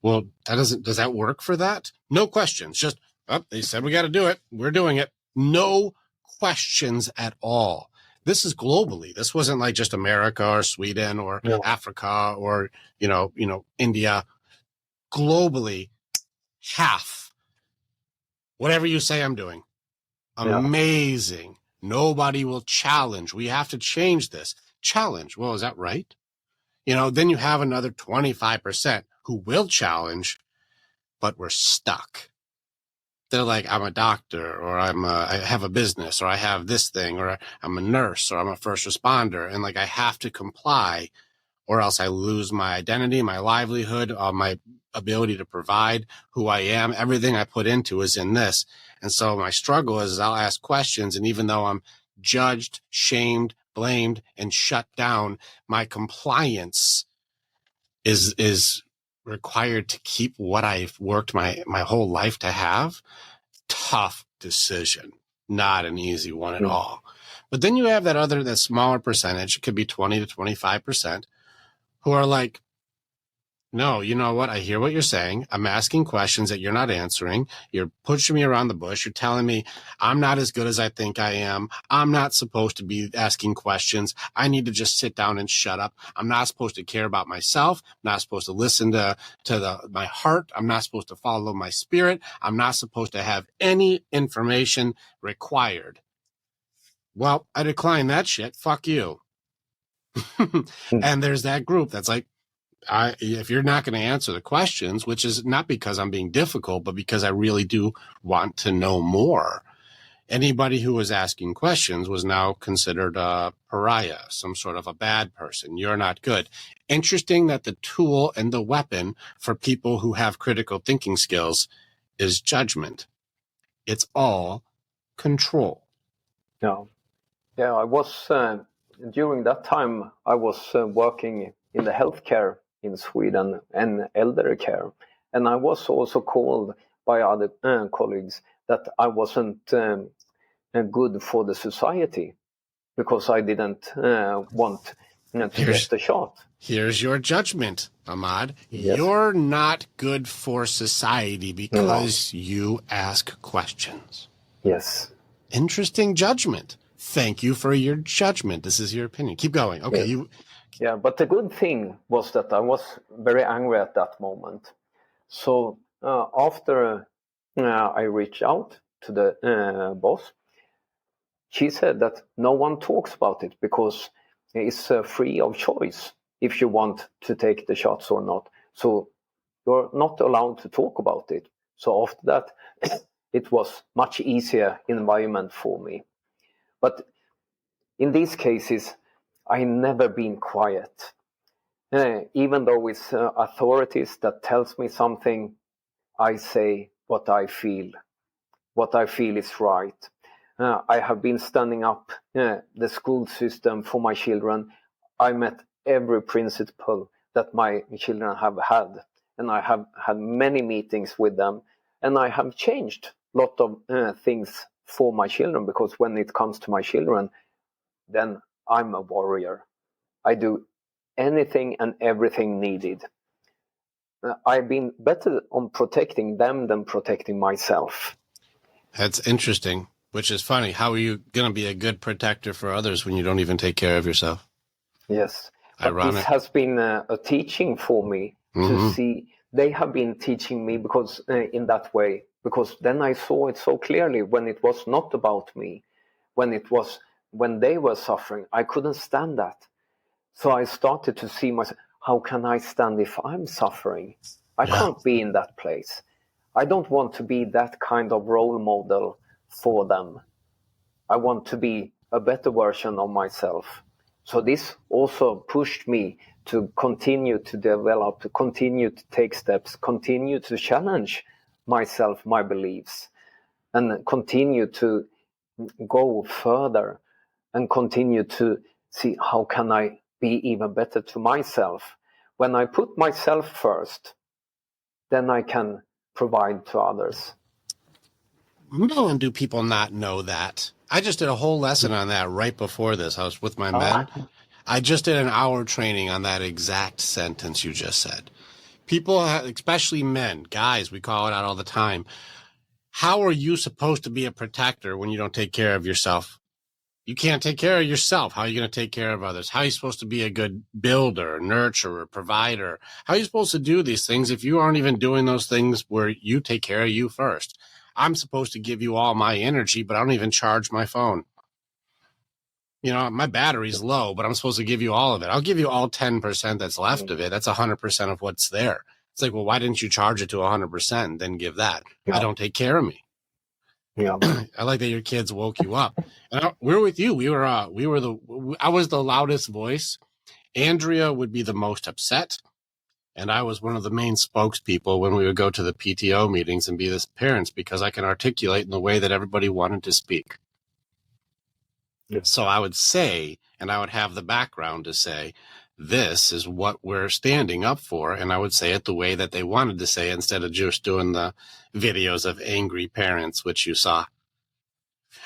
Well, does that work for that? No questions. Just, they said we got to do it. We're doing it. No questions at all. This is globally. This wasn't like just America or Sweden or Africa or, India. Globally, half. Whatever you say, I'm doing. Amazing. Nobody will challenge. We have to change this. Challenge. Well, is that right? Then you have another 25% who will challenge, but we're stuck. They're like, I'm a doctor, or I have a business, or I have this thing, or I'm a nurse, or I'm a first responder. And I have to comply, or else I lose my identity, my livelihood, my ability to provide who I am. Everything I put into is in this. And so my struggle is I'll ask questions, and even though I'm judged, shamed, blamed, and shut down, my compliance is required to keep what I've worked my whole life to have. Tough decision. Not an easy one at all. But then you have that smaller percentage, it could be 20 to 25%, who are like, no, you know what? I hear what you're saying. I'm asking questions that you're not answering. You're pushing me around the bush. You're telling me I'm not as good as I think I am. I'm not supposed to be asking questions. I need to just sit down and shut up. I'm not supposed to care about myself. I'm not supposed to listen to my heart. I'm not supposed to follow my spirit. I'm not supposed to have any information required. Well, I decline that shit. Fuck you. And there's that group that's like, if you're not going to answer the questions, which is not because I'm being difficult, but because I really do want to know more. Anybody who was asking questions was now considered a pariah, some sort of a bad person. You're not good. Interesting that the tool and the weapon for people who have critical thinking skills is judgment. It's all control. Yeah. I was, during that time, I was working in the healthcare in Sweden and elderly care. And I was also called by other colleagues that I wasn't good for the society because I didn't want to get the shot. Here's your judgment, Aamod. Yes. You're not good for society because you ask questions. Yes. Interesting judgment. Thank you for your judgment. This is your opinion. Keep going. Okay. Yes. Yeah, but the good thing was that I was very angry at that moment. So after I reached out to the boss, she said that no one talks about it because it's free of choice if you want to take the shots or not. So you're not allowed to talk about it. So after that, it was much easier environment for me. But in these cases, I never been quiet. Even though it's authorities that tells me something, I say what I feel. What I feel is right. I have been standing up the school system for my children. I met every principal that my children have had. And I have had many meetings with them. And I have changed a lot of things for my children, because when it comes to my children, then I'm a warrior. I do anything and everything needed. I've been better on protecting them than protecting myself. That's interesting, which is funny. How are you going to be a good protector for others when you don't even take care of yourself? Yes. Ironic. But this has been a teaching for me to see. They have been teaching me because in that way, because then I saw it so clearly when it was not about me, when they were suffering. I couldn't stand that. So I started to see myself, how can I stand if I'm suffering? I can't be in that place. I don't want to be that kind of role model for them. I want to be a better version of myself. So this also pushed me to continue to develop, to continue to take steps, continue to challenge myself, my beliefs, and continue to go further and continue to see how can I be even better to myself. When I put myself first, then I can provide to others. No, and do people not know that? I just did a whole lesson on that right before this. I was with my men. I just did an hour training on that exact sentence you just said. People, especially men, guys, we call it out all the time. How are you supposed to be a protector when you don't take care of yourself? You can't take care of yourself. How are you going to take care of others? How are you supposed to be a good builder, nurturer, provider? How are you supposed to do these things if you aren't even doing those things where you take care of you first? I'm supposed to give you all my energy, but I don't even charge my phone. You know, my battery's low, but I'm supposed to give you all of it. I'll give you all 10% that's left of it. That's 100% of what's there. It's like, well, why didn't you charge it to 100% and then give that? I don't take care of me. Yeah. I like that your kids woke you up. And we're with you. I was the loudest voice. Andrea would be the most upset. And I was one of the main spokespeople when we would go to the PTO meetings and be the parents, because I can articulate in the way that everybody wanted to speak. Yeah. So I would say, and I would have the background to say, this is what we're standing up for. And I would say it the way that they wanted to say it, instead of just doing the videos of angry parents, which you saw.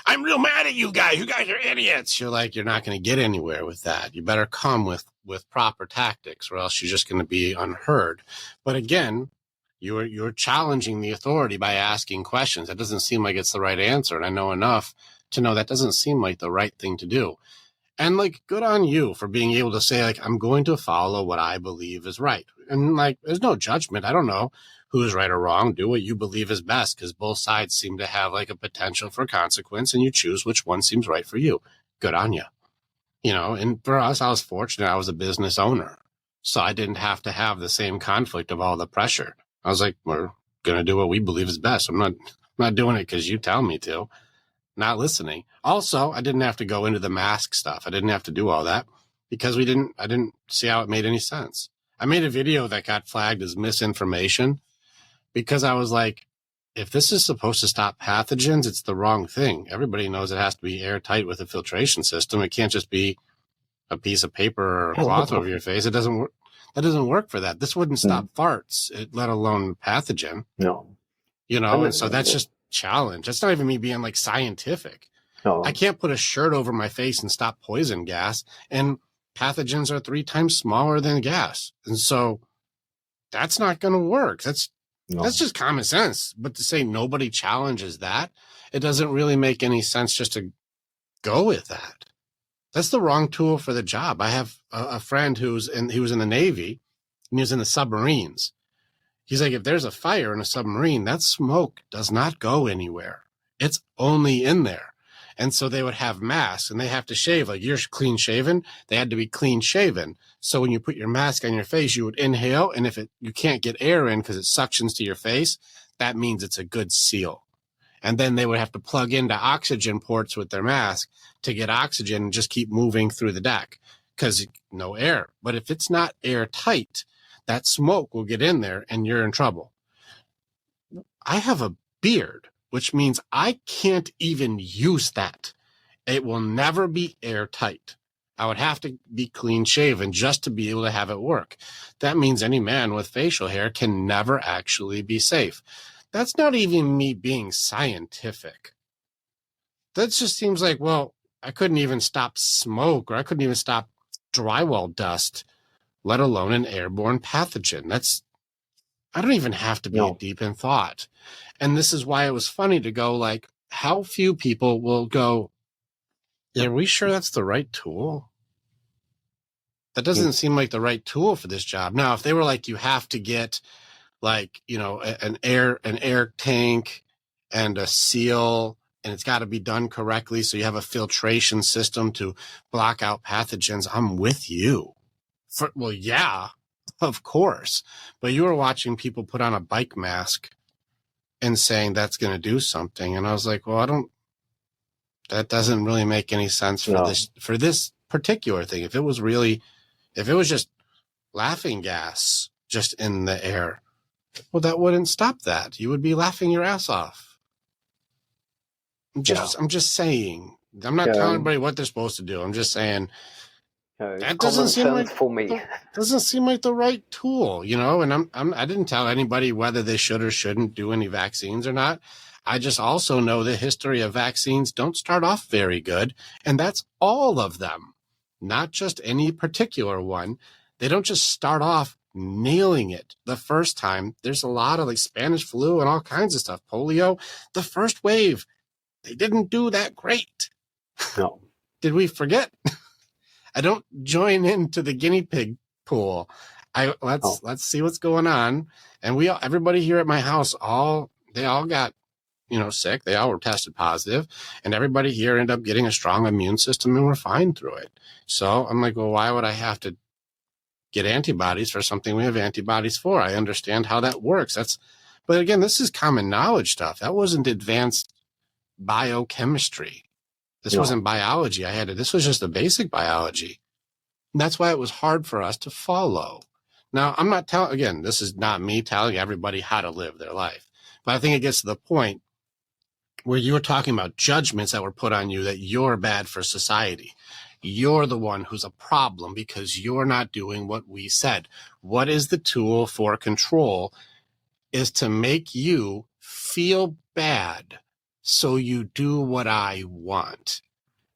I'm real mad at you guys. You guys are idiots. You're like, you're not going to get anywhere with that. You better come with proper tactics, or else you're just going to be unheard. But again, you're challenging the authority by asking questions. That doesn't seem like it's the right answer. And I know enough to know that doesn't seem like the right thing to do. And like, good on you for being able to say, like, I'm going to follow what I believe is right. And like, there's no judgment. I don't know who's right or wrong. Do what you believe is best, because both sides seem to have like a potential for consequence, and you choose which one seems right for you. Good on you. You know, and for us, I was fortunate. I was a business owner, so I didn't have to have the same conflict of all the pressure. I was like, we're going to do what we believe is best. I'm not doing it because you tell me to. Not listening. Also, I didn't have to go into the mask stuff. I didn't have to do all that because I didn't see how it made any sense. I made a video that got flagged as misinformation because I was like, if this is supposed to stop pathogens, it's the wrong thing. Everybody knows it has to be airtight with a filtration system. It can't just be a piece of paper or a cloth over your face. It doesn't work. That doesn't work for that. This wouldn't stop farts, let alone pathogen. No. You know, and so that's just challenge. That's not even me being like scientific. No. I can't put a shirt over my face and stop poison gas. And pathogens are 3 times smaller than gas. And so that's not going to work. That's just common sense. But to say nobody challenges that, it doesn't really make any sense just to go with that. That's the wrong tool for the job. I have a friend he was in the Navy, and he was in the submarines. He's like, if there's a fire in a submarine, that smoke does not go anywhere. It's only in there. And so they would have masks, and they have to shave. Like, you're clean shaven. They had to be clean shaven. So when you put your mask on your face, you would inhale. And if you can't get air in because it suctions to your face, that means it's a good seal. And then they would have to plug into oxygen ports with their mask to get oxygen and just keep moving through the deck because no air. But if it's not airtight, that smoke will get in there and you're in trouble. I have a beard, which means I can't even use that. It will never be airtight. I would have to be clean shaven just to be able to have it work. That means any man with facial hair can never actually be safe. That's not even me being scientific. That just seems like, well, I couldn't even stop smoke, or I couldn't even stop drywall dust, let alone an airborne pathogen. I don't even have to be deep in thought. And this is why it was funny to go, like, how few people will go, yeah, are we sure that's the right tool? That doesn't seem like the right tool for this job. Now, if they were like, you have to get, like, you know, an air tank and a seal, and it's got to be done correctly, so you have a filtration system to block out pathogens, I'm with you. Well, yeah, of course. But you were watching people put on a bike mask and saying that's going to do something. And I was like, well, that doesn't really make any sense for this particular thing. If it was just laughing gas just in the air, well, that wouldn't stop that. You would be laughing your ass off. I'm just saying. I'm not telling anybody what they're supposed to do. I'm just saying that doesn't seem like for me. Doesn't seem like the right tool, you know. And I didn't tell anybody whether they should or shouldn't do any vaccines or not. I just also know the history of vaccines don't start off very good, and that's all of them, not just any particular one. They don't just start off nailing it the first time. There's a lot of, like, Spanish flu and all kinds of stuff. Polio, the first wave, they didn't do that great. No. Did we forget? I don't join into the guinea pig pool. Let's see what's going on. And everybody here at my house, they all got, you know, sick. They all were tested positive, and everybody here ended up getting a strong immune system, and we're fine through it. So I'm like, well, why would I have to get antibodies for something we have antibodies for? I understand how that works. But again, this is common knowledge stuff. That wasn't advanced biochemistry. This wasn't biology. This was just the basic biology. And that's why it was hard for us to follow. Now, I'm not again, this is not me telling everybody how to live their life. But I think it gets to the point where you were talking about judgments that were put on you, that you're bad for society. You're the one who's a problem because you're not doing what we said. What is the tool for control? Is to make you feel bad so you do what I want.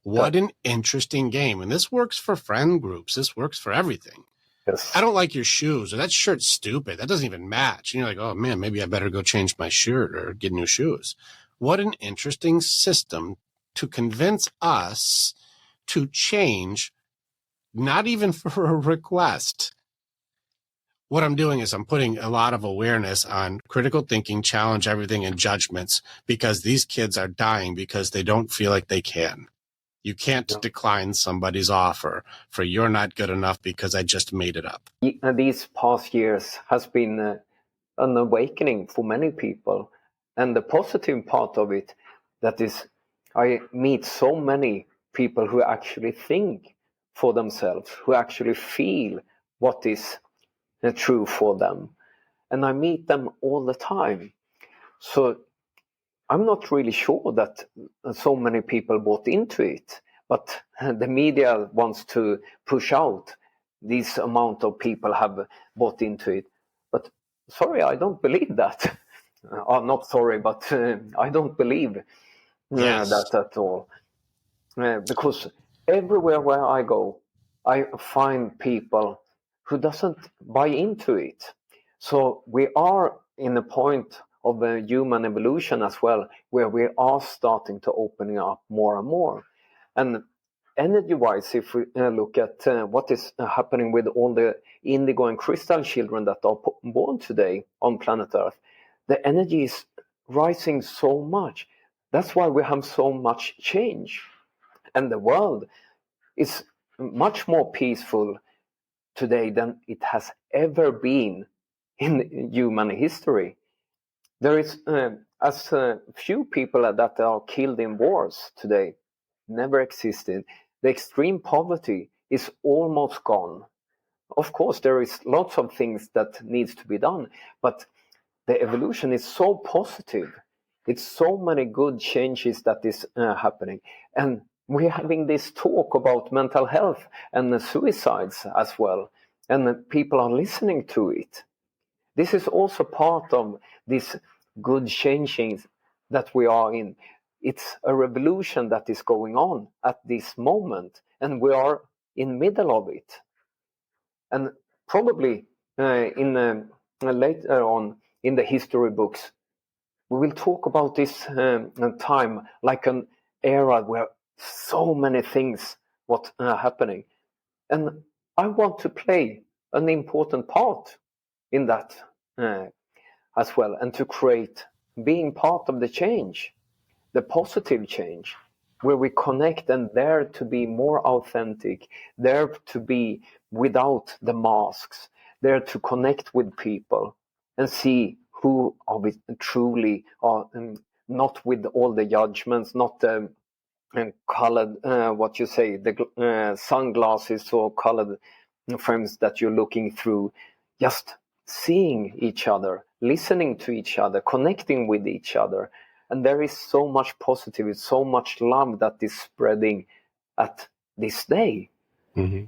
What an interesting game. And this works for friend groups. This works for everything. Yes. I don't like your shoes, or that shirt's stupid. That doesn't even match. And you're like, oh man, maybe I better go change my shirt or get new shoes. What an interesting system to convince us to change, not even for a request. What I'm doing is I'm putting a lot of awareness on critical thinking, challenge everything, and judgments, because these kids are dying because they don't feel like they can. You can't decline somebody's offer for you're not good enough because I just made it up. These past years has been an awakening for many people. And the positive part of it, that is, I meet so many people who actually think for themselves, who actually feel what is true for them. And I meet them all the time. So I'm not really sure that so many people bought into it, but the media wants to push out this amount of people have bought into it. But sorry, I don't believe that. Not sorry, but I don't believe that at all. Because everywhere where I go, I find people who doesn't buy into it. So we are in a point of a human evolution as well, where we are starting to opening up more and more. And energy-wise, if we look at what is happening with all the indigo and crystal children that are born today on planet Earth, the energy is rising so much. That's why we have so much change. And the world is much more peaceful today than it has ever been in human history. There is as few people that are killed in wars today never existed. The extreme poverty is almost gone. Of course, there is lots of things that needs to be done, but the evolution is so positive. It's so many good changes that is happening. And we're having this talk about mental health and suicides as well. And people are listening to it. This is also part of this good changing that we are in. It's a revolution that is going on at this moment, and we are in middle of it. And probably later on in the history books, we will talk about this time like an era where so many things what happening. And I want to play an important part in that as well, and to create, being part of the change, the positive change, where we connect and dare to be more authentic, dare to be without the masks, dare to connect with people and see who are we truly are, not with all the judgments, not the colored, what you say, the sunglasses or colored frames that you're looking through, just seeing each other, listening to each other, connecting with each other. And there is so much positivity, so much love that is spreading at this day. Mm-hmm.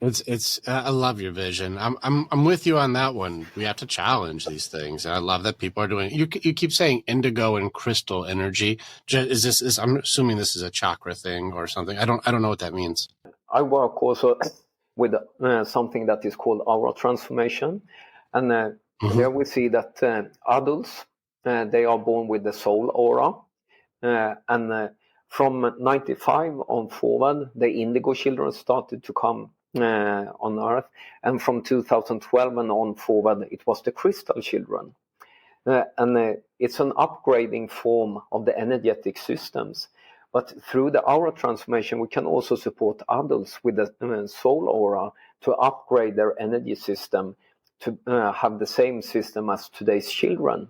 It's I love your vision. I'm with you on that one. We have to challenge these things. And I love that people are doing. You keep saying indigo and crystal energy. I'm assuming this is a chakra thing or something. I don't know what that means. I work also with something that is called aura transformation, and there we see that adults they are born with the soul aura, and from 95 on forward, the indigo children started to come on Earth, and from 2012 and on forward, it was the crystal children, and it's an upgrading form of the energetic systems. But through the aura transformation, we can also support adults with the soul aura to upgrade their energy system to have the same system as today's children.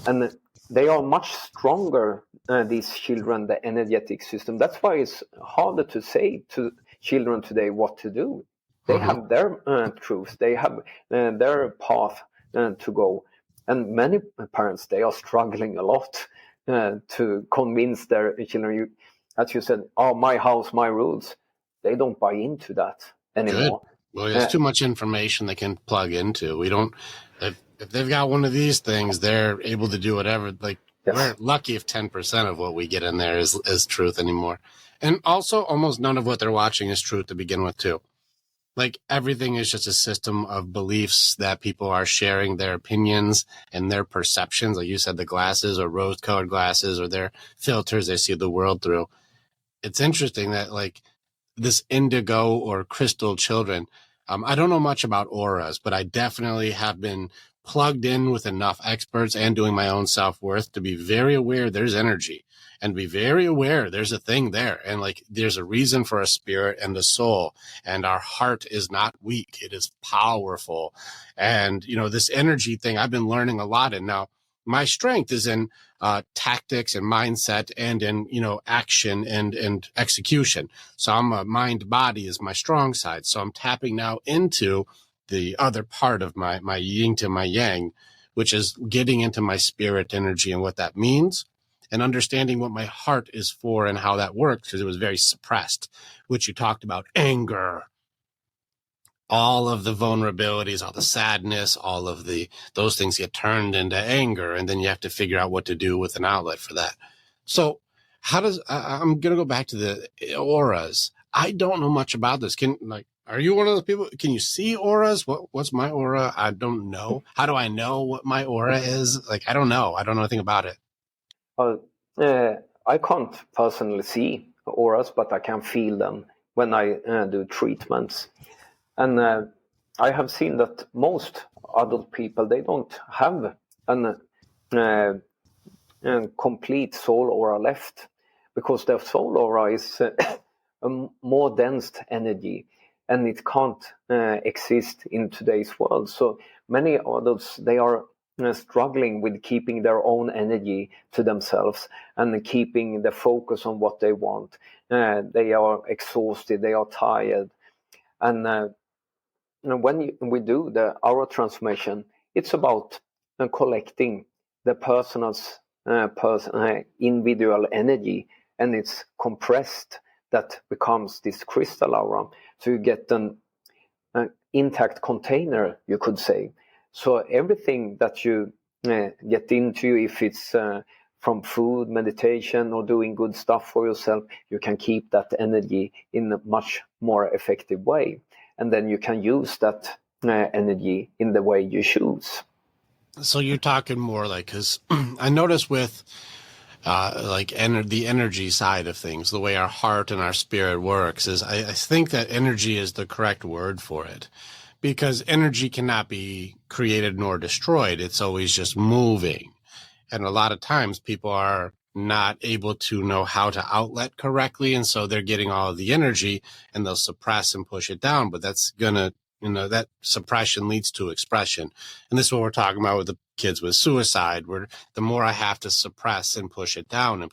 And they are much stronger, these children, the energetic system. That's why it's harder to say to children today what to do. They have their truths. They have their path to go. And many parents, they are struggling a lot to convince their children. As you said, oh, my house, my rules. They don't buy into that anymore. Good. Well, there's too much information they can plug into. We don't. If they've got one of these things, they're able to do whatever. Like, yes. We're lucky if 10% of what we get in there is truth anymore. And also, almost none of what they're watching is truth to begin with, too. Like, everything is just a system of beliefs that people are sharing their opinions and their perceptions. Like you said, the glasses or rose-colored glasses or their filters they see the world through. It's interesting that, like, this indigo or crystal children, I don't know much about auras, but I definitely have been plugged in with enough experts and doing my own self-worth to be very aware there's energy and be very aware there's a thing there. And like, there's a reason for a spirit and the soul, and our heart is not weak. It is powerful. And, you know, this energy thing I've been learning a lot in now. My strength is in tactics and mindset and in, you know, action and execution. So I'm a mind body is my strong side. So I'm tapping now into the other part of my yin to my yang, which is getting into my spirit energy and what that means and understanding what my heart is for and how that works, because it was very suppressed, which you talked about, anger, all of the vulnerabilities, all the sadness, all of those things get turned into anger. And then you have to figure out what to do with an outlet for that. So I'm going to go back to the auras. I don't know much about this. Are you one of those people? Can you see auras? What's my aura? I don't know. How do I know what my aura is? Like, I don't know. I don't know anything about it. I can't personally see auras, but I can feel them when I do treatments. And I have seen that most adult people, they don't have a complete soul aura left, because their soul aura is a more dense energy, and it can't exist in today's world. So many adults, they are struggling with keeping their own energy to themselves and keeping the focus on what they want. They are exhausted, they are tired. And when we do the aura transformation, it's about collecting the person's individual energy, and it's compressed that becomes this crystal aura. So you get an intact container, you could say. So everything that you get into, if it's from food, meditation, or doing good stuff for yourself, you can keep that energy in a much more effective way. And then you can use that energy in the way you choose. So you're talking more like, because I notice with the energy side of things, the way our heart and our spirit works is I think that energy is the correct word for it, because energy cannot be created nor destroyed. It's always just moving. And a lot of times people are not able to know how to outlet correctly. And so they're getting all of the energy and they'll suppress and push it down. But that's going to, that suppression leads to expression. And this is what we're talking about with the kids with suicide, where the more I have to suppress and push it down,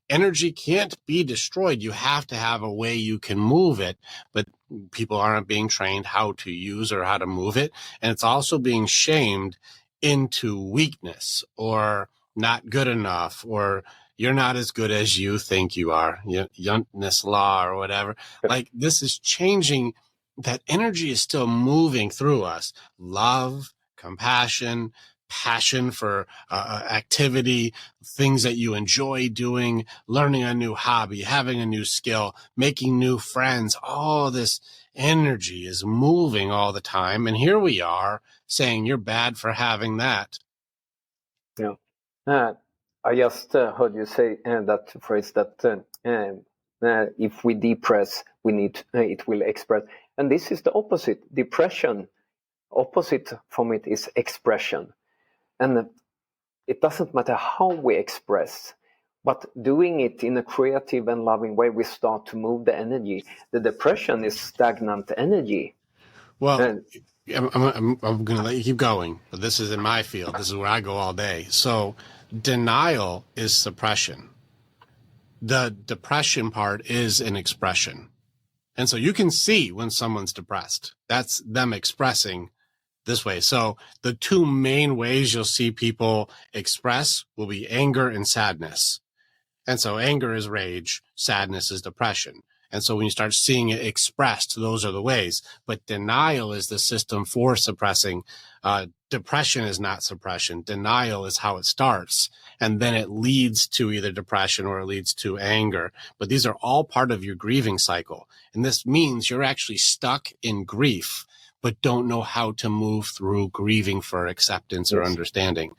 energy can't be destroyed. You have to have a way you can move it, but people aren't being trained how to use or how to move it. And it's also being shamed into weakness or not good enough, or you're not as good as you think you are, Jantes Law or whatever. Like, this is changing. That energy is still moving through us. Love, compassion, passion for activity, things that you enjoy doing, learning a new hobby, having a new skill, making new friends. All this energy is moving all the time. And here we are saying you're bad for having that. Yeah. I just heard you say that phrase that if we depress, it will express. And this is the opposite. Depression, opposite from it is expression. And it doesn't matter how we express, but doing it in a creative and loving way, we start to move the energy. The depression is stagnant energy. Well, I'm going to let you keep going, but this is in my field. This is where I go all day. So denial is suppression. The depression part is an expression. And so you can see when someone's depressed. That's them expressing this way. So the two main ways you'll see people express will be anger and sadness. And so anger is rage, sadness is depression. And so when you start seeing it expressed, those are the ways. But denial is the system for suppressing. Depression is not suppression. Denial is how it starts. And then it leads to either depression or it leads to anger. But these are all part of your grieving cycle. And this means you're actually stuck in grief, but don't know how to move through grieving for acceptance or understanding.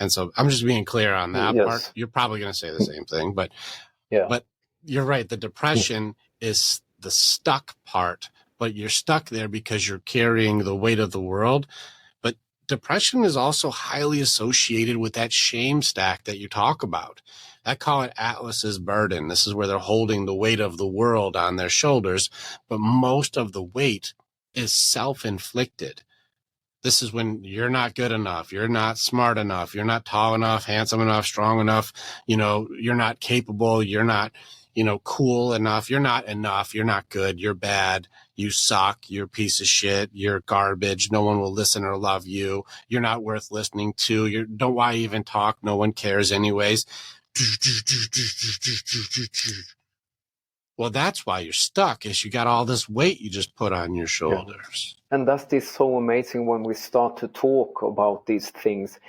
And so I'm just being clear on that part. You're probably going to say the same thing, but you're right. The depression is the stuck part, but you're stuck there because you're carrying the weight of the world. But depression is also highly associated with that shame stack that you talk about. I call it Atlas's burden. This is where they're holding the weight of the world on their shoulders, but most of the weight is self-inflicted. This is when you're not good enough, you're not smart enough, you're not tall enough, handsome enough, strong enough, you're not capable, you're not, cool enough, you're not good, you're bad, you suck, you're a piece of shit, you're garbage, no one will listen or love you, you're not worth listening to, why even talk, no one cares anyways. Well, that's why you're stuck, is you got all this weight you just put on your shoulders. And that is so amazing when we start to talk about these things,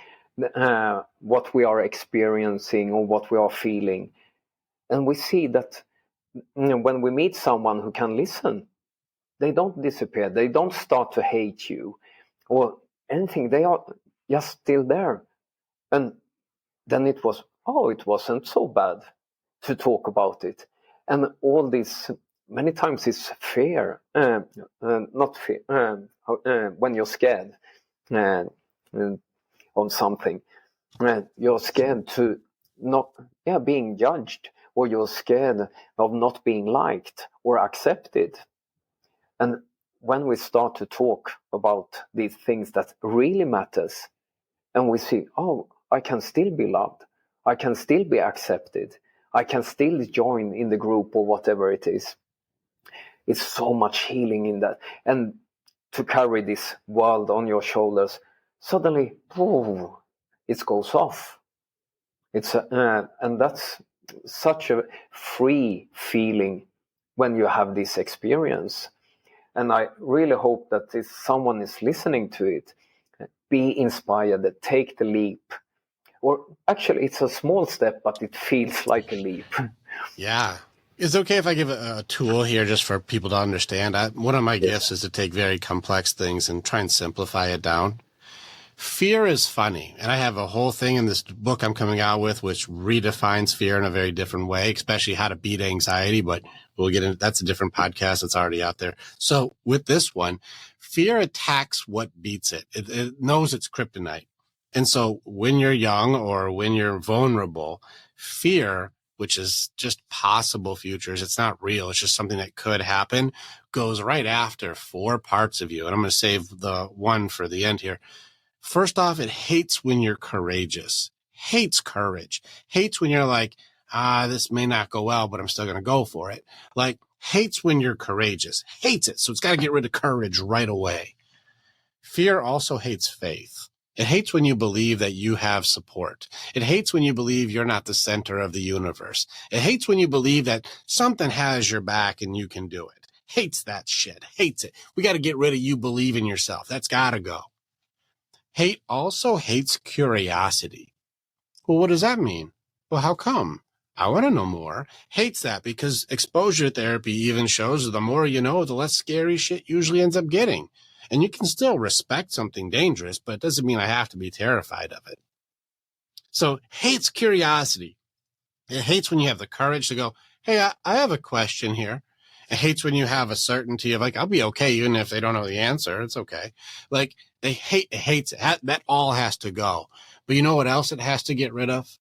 what we are experiencing or what we are feeling. And we see that when we meet someone who can listen, they don't disappear. They don't start to hate you or anything. They are just still there. And then it wasn't so bad to talk about it. And all this, many times it's fear, not fear, when you're scared on something. You're scared to not being judged, or you're scared of not being liked or accepted. And when we start to talk about these things that really matters, and we see, I can still be loved, I can still be accepted, I can still join in the group or whatever it is. It's so much healing in that. And to carry this world on your shoulders, suddenly, it goes off. And that's such a free feeling when you have this experience. And I really hope that if someone is listening to it, be inspired, take the leap. Or actually, it's a small step, but it feels like a leap. Yeah. Is it okay if I give a tool here just for people to understand? One of my gifts is to take very complex things and try and simplify it down. Fear is funny. And I have a whole thing in this book I'm coming out with, which redefines fear in a very different way, especially how to beat anxiety. But we'll get into that's a different podcast that's already out there. So with this one, fear attacks what beats it. It knows it's kryptonite. And so when you're young or when you're vulnerable, fear, which is just possible futures, it's not real, it's just something that could happen, goes right after 4 parts of you. And I'm going to save the one for the end here. First off, it hates when you're courageous, hates courage, hates when you're like, this may not go well, but I'm still going to go for it. Like, hates when you're courageous, hates it. So it's got to get rid of courage right away. Fear also hates faith. It hates when you believe that you have support. It hates when you believe you're not the center of the universe. It hates when you believe that something has your back and you can do it. Hates that shit. Hates it. We got to get rid of you believing yourself. That's got to go. Hate also hates curiosity. Well, what does that mean? Well, how come? I want to know more. Hates that because exposure therapy even shows the more you know, the less scary shit usually ends up getting. And you can still respect something dangerous, but it doesn't mean I have to be terrified of it. So hates curiosity. It hates when you have the courage to go, hey, I have a question here. It hates when you have a certainty of like, I'll be okay even if they don't know the answer. It's okay. Like it hates it. That all has to go. But you know what else it has to get rid of?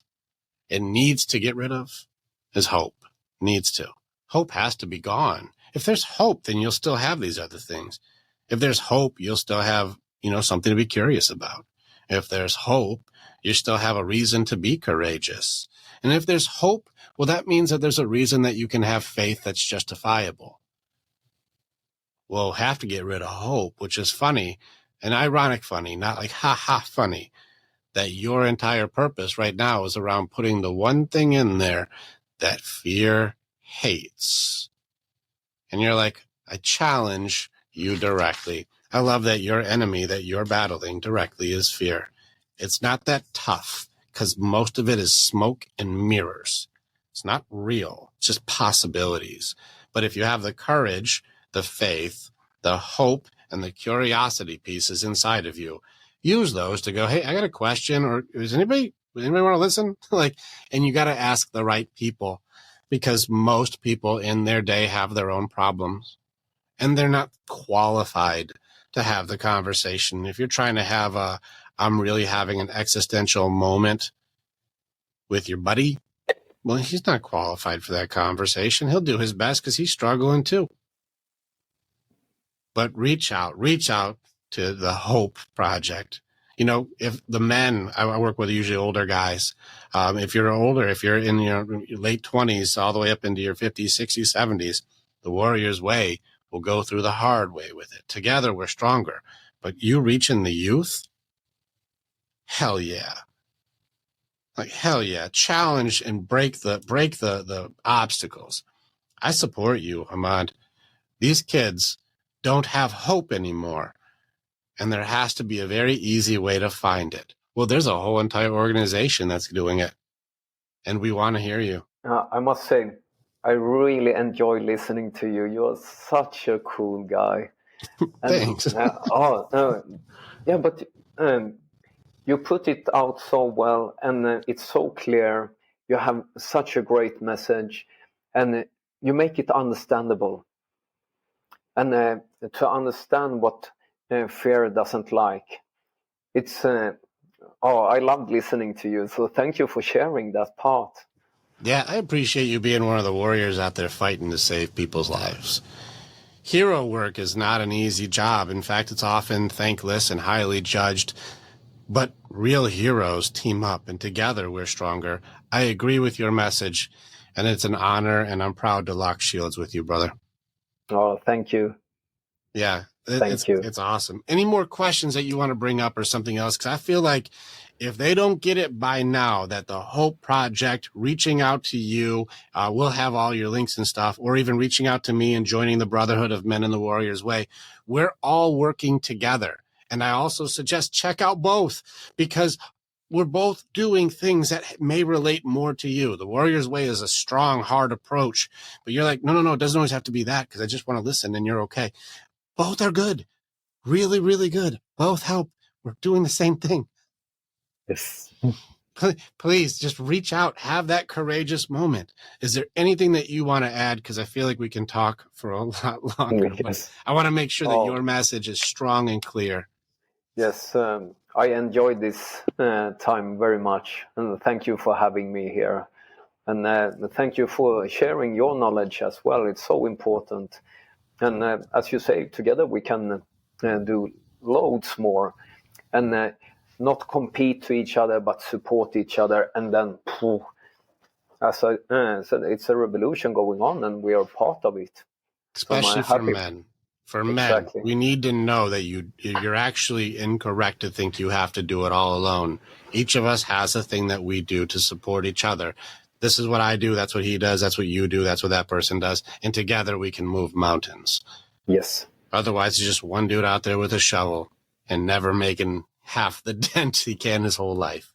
It needs to get rid of is hope. Needs to. Hope has to be gone. If there's hope, then you'll still have these other things. If there's hope, you'll still have, something to be curious about. If there's hope, you still have a reason to be courageous. And if there's hope, well, that means that there's a reason that you can have faith that's justifiable. We'll have to get rid of hope, which is funny, and ironic funny, not like ha-ha funny, that your entire purpose right now is around putting the one thing in there that fear hates. And you're like, I challenge you directly. I love that your enemy that you're battling directly is fear. It's not that tough because most of it is smoke and mirrors. It's not real. It's just possibilities. But if you have the courage, the faith, the hope, and the curiosity pieces inside of you, use those to go, hey, I got a question, or does anybody want to listen? And you got to ask the right people, because most people in their day have their own problems. And they're not qualified to have the conversation. If you're trying to have I'm really having an existential moment with your buddy, well, he's not qualified for that conversation. He'll do his best because he's struggling too. But reach out to the Hope Project. If the men, I work with usually older guys. If you're older, if you're in your late 20s all the way up into your 50s, 60s, 70s, the Warrior's Way will go through the hard way with it. Together, we're stronger. But you reaching the youth? Hell yeah. Hell yeah. Challenge and break the obstacles. I support you, Aamod. These kids don't have hope anymore. And there has to be a very easy way to find it. Well, there's a whole entire organization that's doing it. And we want to hear you. I must say, I really enjoy listening to you. You're such a cool guy. Thanks. Yeah, but you put it out so well, and it's so clear. You have such a great message, and you make it understandable. And to understand what fear doesn't like, it's I loved listening to you. So thank you for sharing that part. Yeah, I appreciate you being one of the warriors out there fighting to save people's lives. Hero work is not an easy job. In fact, it's often thankless and highly judged. But real heroes team up, and together we're stronger. I agree with your message, and it's an honor, and I'm proud to lock shields with you, brother. Oh, thank you. Yeah, thank you. It's awesome. Any more questions that you want to bring up or something else? Because I feel like if they don't get it by now, that the Hope Project, reaching out to you, we'll have all your links and stuff, or even reaching out to me and joining the Brotherhood of Men in the Warrior's Way, we're all working together. And I also suggest check out both, because we're both doing things that may relate more to you. The Warrior's Way is a strong, hard approach, but you're like, no, it doesn't always have to be that, because I just want to listen, and you're okay. Both are good. Really, really good. Both help. We're doing the same thing. Yes. Please just reach out. Have that courageous moment. Is there anything that you want to add? Because I feel like we can talk for a lot longer. Yes. I want to make sure that your message is strong and clear. Yes, I enjoyed this time very much. And thank you for having me here. And thank you for sharing your knowledge as well. It's so important. And as you say, together we can do loads more. And not compete to each other, but support each other. And then, as I said, it's a revolution going on, and we are part of it. Especially for men. For men, we need to know that you're actually incorrect to think you have to do it all alone. Each of us has a thing that we do to support each other. This is what I do. That's what he does. That's what you do. That's what that person does. And together we can move mountains. Yes. Otherwise, it's just one dude out there with a shovel and never making half the dent he can his whole life.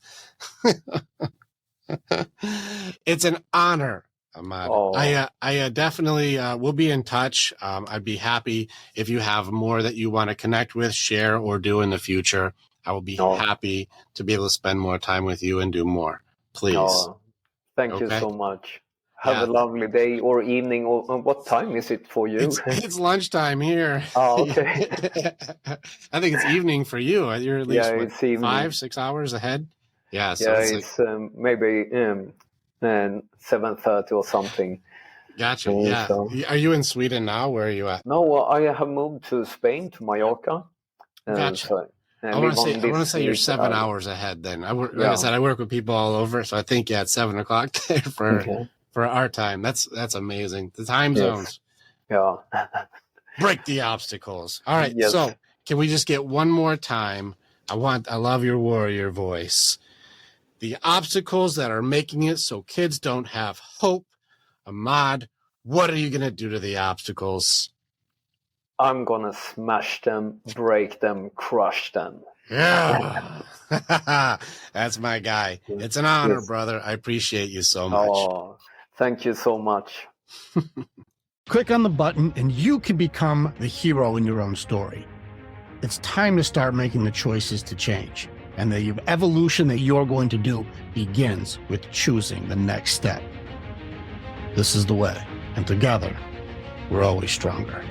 It's an honor, Aamod. Oh. I definitely will be in touch. I'd be happy if you have more that you want to connect with, share, or do in the future. I will be happy to be able to spend more time with you and do more. Please. Thank you so much. Have a lovely day or evening. Or what time is it for you? It's lunchtime here. Oh, okay. I think it's evening for you. You're at least it's 5-6 hours ahead. Yeah. So it's maybe 7:30 or something. Gotcha. Yeah. So. Are you in Sweden now? Where are you at? No, I have moved to Spain, to Mallorca. Gotcha. So, I want to say you're 7 hours ahead. Then like I said, I work with people all over, so I think it's 7 o'clock there for our time. That's amazing. The time zones. Yeah. Break the obstacles. All right. Yes. So can we just get one more time? I love your warrior voice. The obstacles that are making it so kids don't have hope. Aamod, what are you going to do to the obstacles? I'm going to smash them, break them, crush them. Yeah. That's my guy. It's an honor, brother. I appreciate you so much. Oh, thank you so much. Click on the button and you can become the hero in your own story. It's time to start making the choices to change. And the evolution that you're going to do begins with choosing the next step. This is the way. And together, we're always stronger.